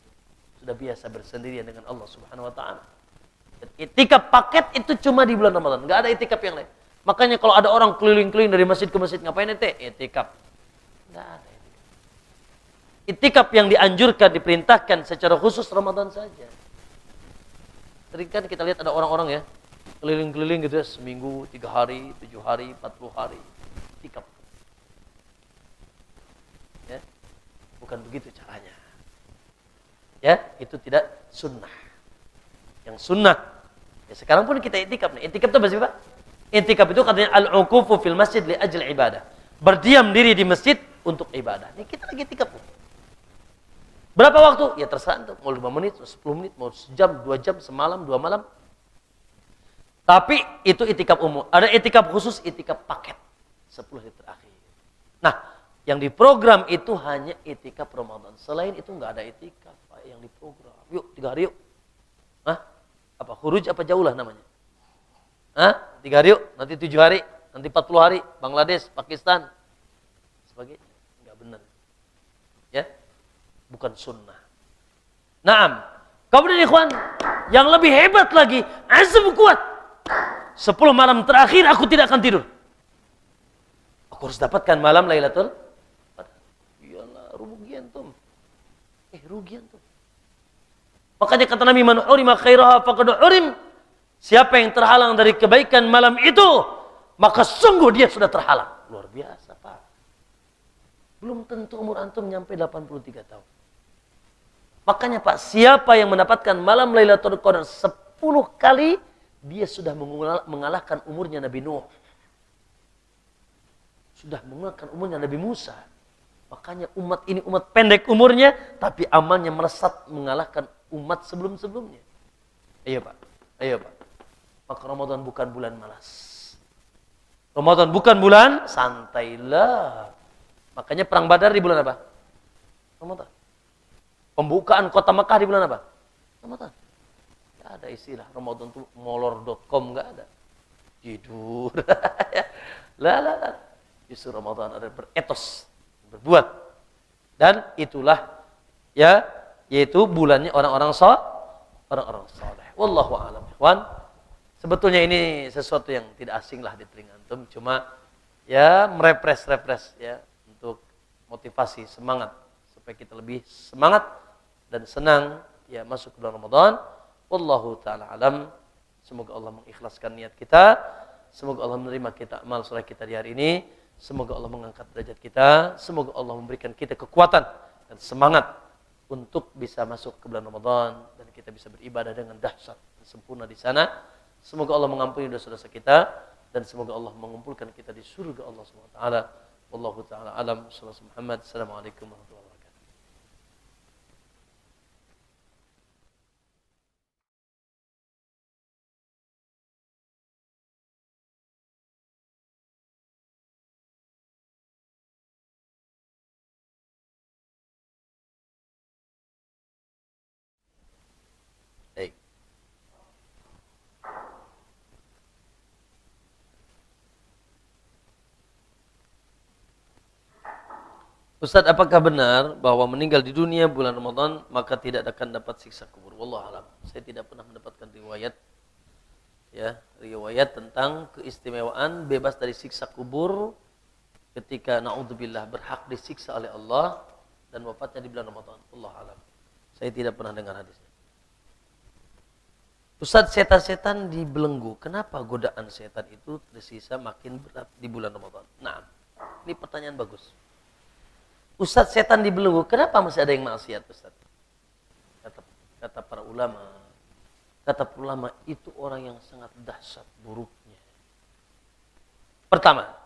Sudah biasa bersendirian dengan Allah Subhanahu wa taala. Itikaf paket itu cuma di bulan Ramadan, enggak ada itikaf yang lain. Makanya kalau ada orang keliling-keliling dari masjid ke masjid ngapain ente? Itikaf. Enggak ada itikaf. Itikaf yang dianjurkan, diperintahkan secara khusus Ramadan saja. Sering kan kita lihat ada orang-orang ya, keliling-keliling gitu ya, seminggu, 3 hari, 7 hari, 40 hari. Itikaf. Ya. Bukan begitu caranya. Ya, itu tidak sunnah. Yang sunnah, ya sekarang pun kita itikaf nih. Itikaf itu apa sih Pak? Itikaf itu katanya al-uqufu fil masjid li ajli ibadah. Berdiam diri di masjid untuk ibadah. Ini kita lagi itikaf. Berapa waktu? Ya terserah antum. Mau 5 menit, mau 10 menit, mau sejam, 2 jam, semalam, 2 malam. Tapi itu itikaf umum. Ada itikaf khusus, itikaf paket. 10 hari terakhir. Nah, yang diprogram itu hanya itikaf Ramadan. Selain itu nggak ada itikaf yang diprogram. Yuk 3 hari yuk. Hah? Apa khuruj apa jaulah namanya? Hah? 3 hari yuk, nanti 7 hari, nanti 40 hari, Bangladesh, Pakistan, sebagainya. Nggak benar. Ya, bukan sunnah. Naam. Kemudian ikhwan, yang lebih hebat lagi, azam kuat. 10 malam terakhir aku tidak akan tidur. Aku harus dapatkan malam Lailatul. Rugi antum. Rugi antum. Makanya kata Nabi, man urima khairaha faqad urim. Siapa yang terhalang dari kebaikan malam itu, maka sungguh dia sudah terhalang. Luar biasa, Pak. Belum tentu umur antum nyampe 83 tahun. Makanya Pak, siapa yang mendapatkan malam Lailatul Qadar 10 kali, dia sudah mengalahkan umurnya Nabi Nuh. Sudah mengalahkan umurnya Nabi Musa. Makanya umat ini umat pendek umurnya, tapi amalnya melesat mengalahkan umat sebelum-sebelumnya. Ayo Pak, ayo Pak. Maka Ramadan bukan bulan malas. Ramadan bukan bulan santailah. Makanya perang Badar di bulan apa? Ramadan. Pembukaan kota Mekah di bulan apa? Ramadan. Gak ada istilah Ramadan itu molor.com, gak ada. Tidur. Lah. Justru Ramadan ada beretos. Berbuat, dan itulah ya, yaitu bulannya orang-orang soleh. Wallahu a'lam. Ikhwan, sebetulnya ini sesuatu yang tidak asing lah di telinga antum, cuma ya merepres ya untuk motivasi semangat supaya kita lebih semangat dan senang ya masuk ke bulan Ramadan. Wallahu taala alam. Semoga Allah mengikhlaskan niat kita, semoga Allah menerima kita amal soleh kita di hari ini. Semoga Allah mengangkat derajat kita. Semoga Allah memberikan kita kekuatan dan semangat untuk bisa masuk ke bulan Ramadan dan kita bisa beribadah dengan dahsyat dan sempurna di sana. Semoga Allah mengampuni dosa-dosa kita dan semoga Allah mengumpulkan kita di surga Allah Subhanahu wa taala. Wallahu taala alam. Assalamualaikum warahmatullahi wabarakatuh. Baik. Ustaz, apakah benar bahwa meninggal di dunia bulan Ramadan maka tidak akan dapat siksa kubur? Wallahu a'lam. Saya tidak pernah mendapatkan riwayat Ya, riwayat tentang keistimewaan bebas dari siksa kubur ketika naudzubillah berhak disiksa oleh Allah dan wafatnya di bulan Ramadan. Allah alam. Saya tidak pernah dengar hadisnya. Ustaz, setan-setan dibelenggu. Kenapa godaan setan itu tersisa makin berat di bulan Ramadan? Nah, ini pertanyaan bagus. Ustaz, setan dibelenggu. Kenapa masih ada yang maksiat, Ustaz? Kata para ulama. Kata para ulama, itu orang yang sangat dahsyat buruknya. Pertama,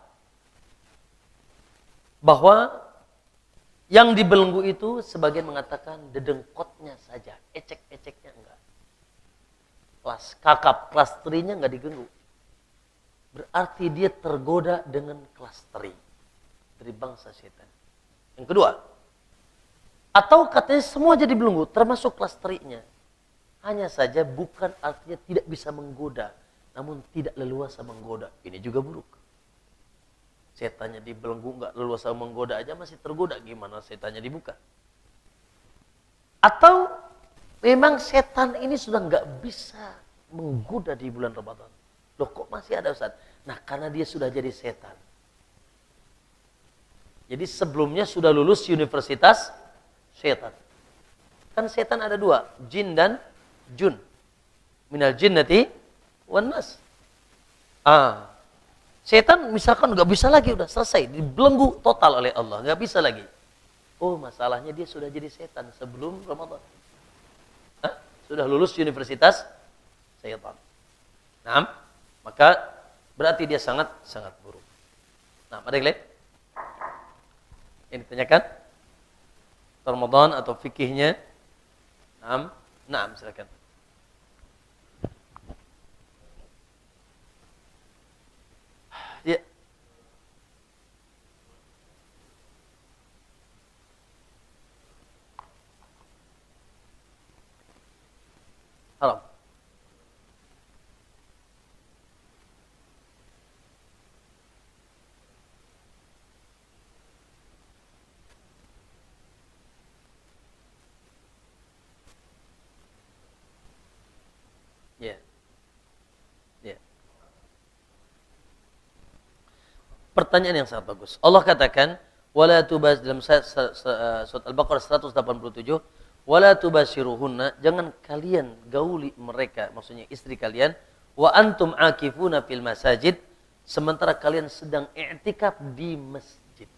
bahwa yang dibelenggu itu sebagian mengatakan dedengkotnya saja, ecek-eceknya enggak. Kelas kakap, kelas terinya enggak diganggu. Berarti dia tergoda dengan kelas teri dari bangsa setan. Yang kedua, atau katanya semua jadi belenggu, termasuk kelas terinya. Hanya saja bukan artinya tidak bisa menggoda, namun tidak leluasa menggoda. Ini juga buruk. Setannya dibelenggu, enggak leluasa menggoda aja masih tergoda. Gimana setannya dibuka? Atau memang setan ini sudah nggak bisa menggoda di bulan Ramadan. Loh kok masih ada, Ustaz? Nah, karena dia sudah jadi setan. Jadi sebelumnya sudah lulus universitas setan. Kan setan ada dua, jin dan jun. Minal jinnati wan nas. Setan misalkan nggak bisa lagi, udah selesai, dibelenggu total oleh Allah, nggak bisa lagi. Oh, masalahnya dia sudah jadi setan sebelum Ramadan. Sudah lulus universitas setan. Nah, maka berarti dia sangat buruk. Nah, ada yang lain? Yang ditanyakan? Ramadan atau fikihnya? Nah, silakan. Ya. Haram. Ya. Ya. Pertanyaan yang sangat bagus. Allah katakan, wala tubas dalam surat Al-Baqarah 187, wala tubashiruhunna, jangan kalian gauli mereka, maksudnya istri kalian, wa antum akifuna fil masajid, sementara kalian sedang i'tikaf di masjid.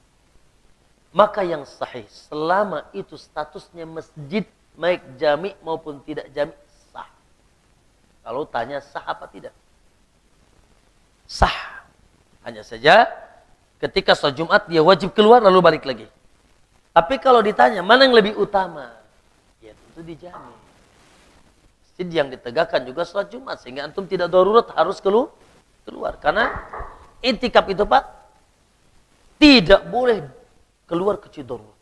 Maka yang sahih, selama itu statusnya masjid, baik jami maupun tidak jami, sah. Kalau tanya sah apa tidak? Sah. Hanya saja ketika sholat Jumat dia wajib keluar lalu balik lagi. Tapi kalau ditanya mana yang lebih utama? Ya tentu dijamin. Masjid yang ditegakkan juga sholat Jumat sehingga antum tidak darurat harus keluar. Karena i'tikaf itu Pak tidak boleh keluar kecuali darurat.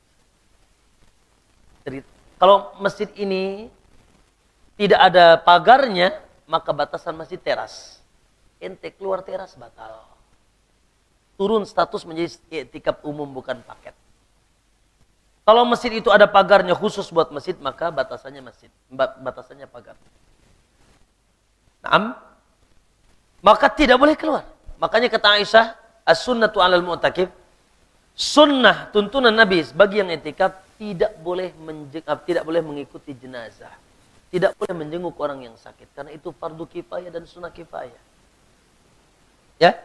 Jadi kalau masjid ini tidak ada pagarnya, maka batasan masjid teras. Ente keluar teras batal. Turun status menjadi i'tikaf umum bukan paket. Kalau masjid itu ada pagarnya khusus buat masjid, maka batasannya masjid, batasannya pagar. Naam, maka tidak boleh keluar. Makanya kata Aisyah, as-sunnatu 'alal mu'takif, sunnah tuntunan Nabi bagi yang i'tikaf tidak boleh mengikuti jenazah. Tidak boleh menjenguk orang yang sakit karena itu fardu kifayah dan sunnah kifayah. Ya?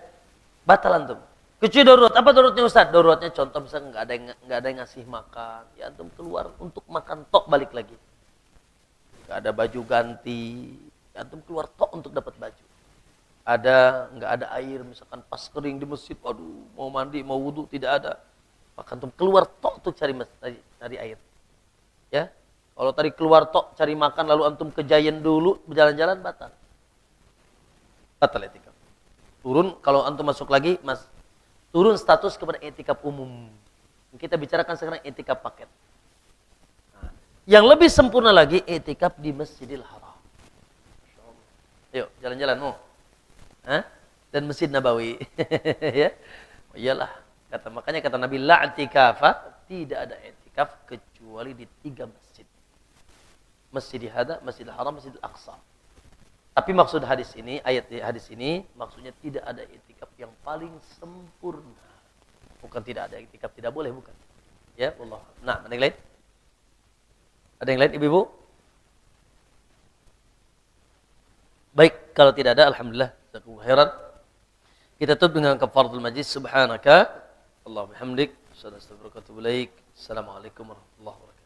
Batal antum. Kecuali darurat. Apa daruratnya Ustaz? Daruratnya contoh misalnya enggak ada yang ngasih makan, ya antum keluar untuk makan tok balik lagi. Enggak ada baju ganti, ya antum keluar tok untuk dapat baju. Enggak ada air misalkan pas kering di masjid, waduh, mau mandi, mau wudu tidak ada. Maka antum keluar tok untuk cari air. Ya? Kalau tadi keluar tok cari makan lalu antum ke Giant dulu berjalan-jalan batal. Batal i'tikaf. Turun kalau antum masuk lagi turun status kepada i'tikaf umum. Kita bicarakan sekarang i'tikaf paket. Nah, yang lebih sempurna lagi i'tikaf di Masjidil Haram. Yuk jalan-jalan mau. Dan Masjid Nabawi. Ya. Oh, iyalah. Makanya kata Nabi la i'tikafa, tidak ada i'tikaf kecuali di 3 masjid. Masjidil Hada, Masjidil Haram, Masjidil Aqsa. Tapi maksud hadis ini, ayat hadis ini, maksudnya tidak ada iktikaf yang paling sempurna. Bukan tidak ada iktikaf, tidak boleh, bukan. Ya, Allah. Nah, ada yang lain? Ada yang lain, ibu-ibu? Baik, kalau tidak ada, alhamdulillah. Khairan. Kita tutup dengan kafaratul majlis. Subhanaka, Allah bihamdik. Assalamualaikum warahmatullahi wabarakatuh.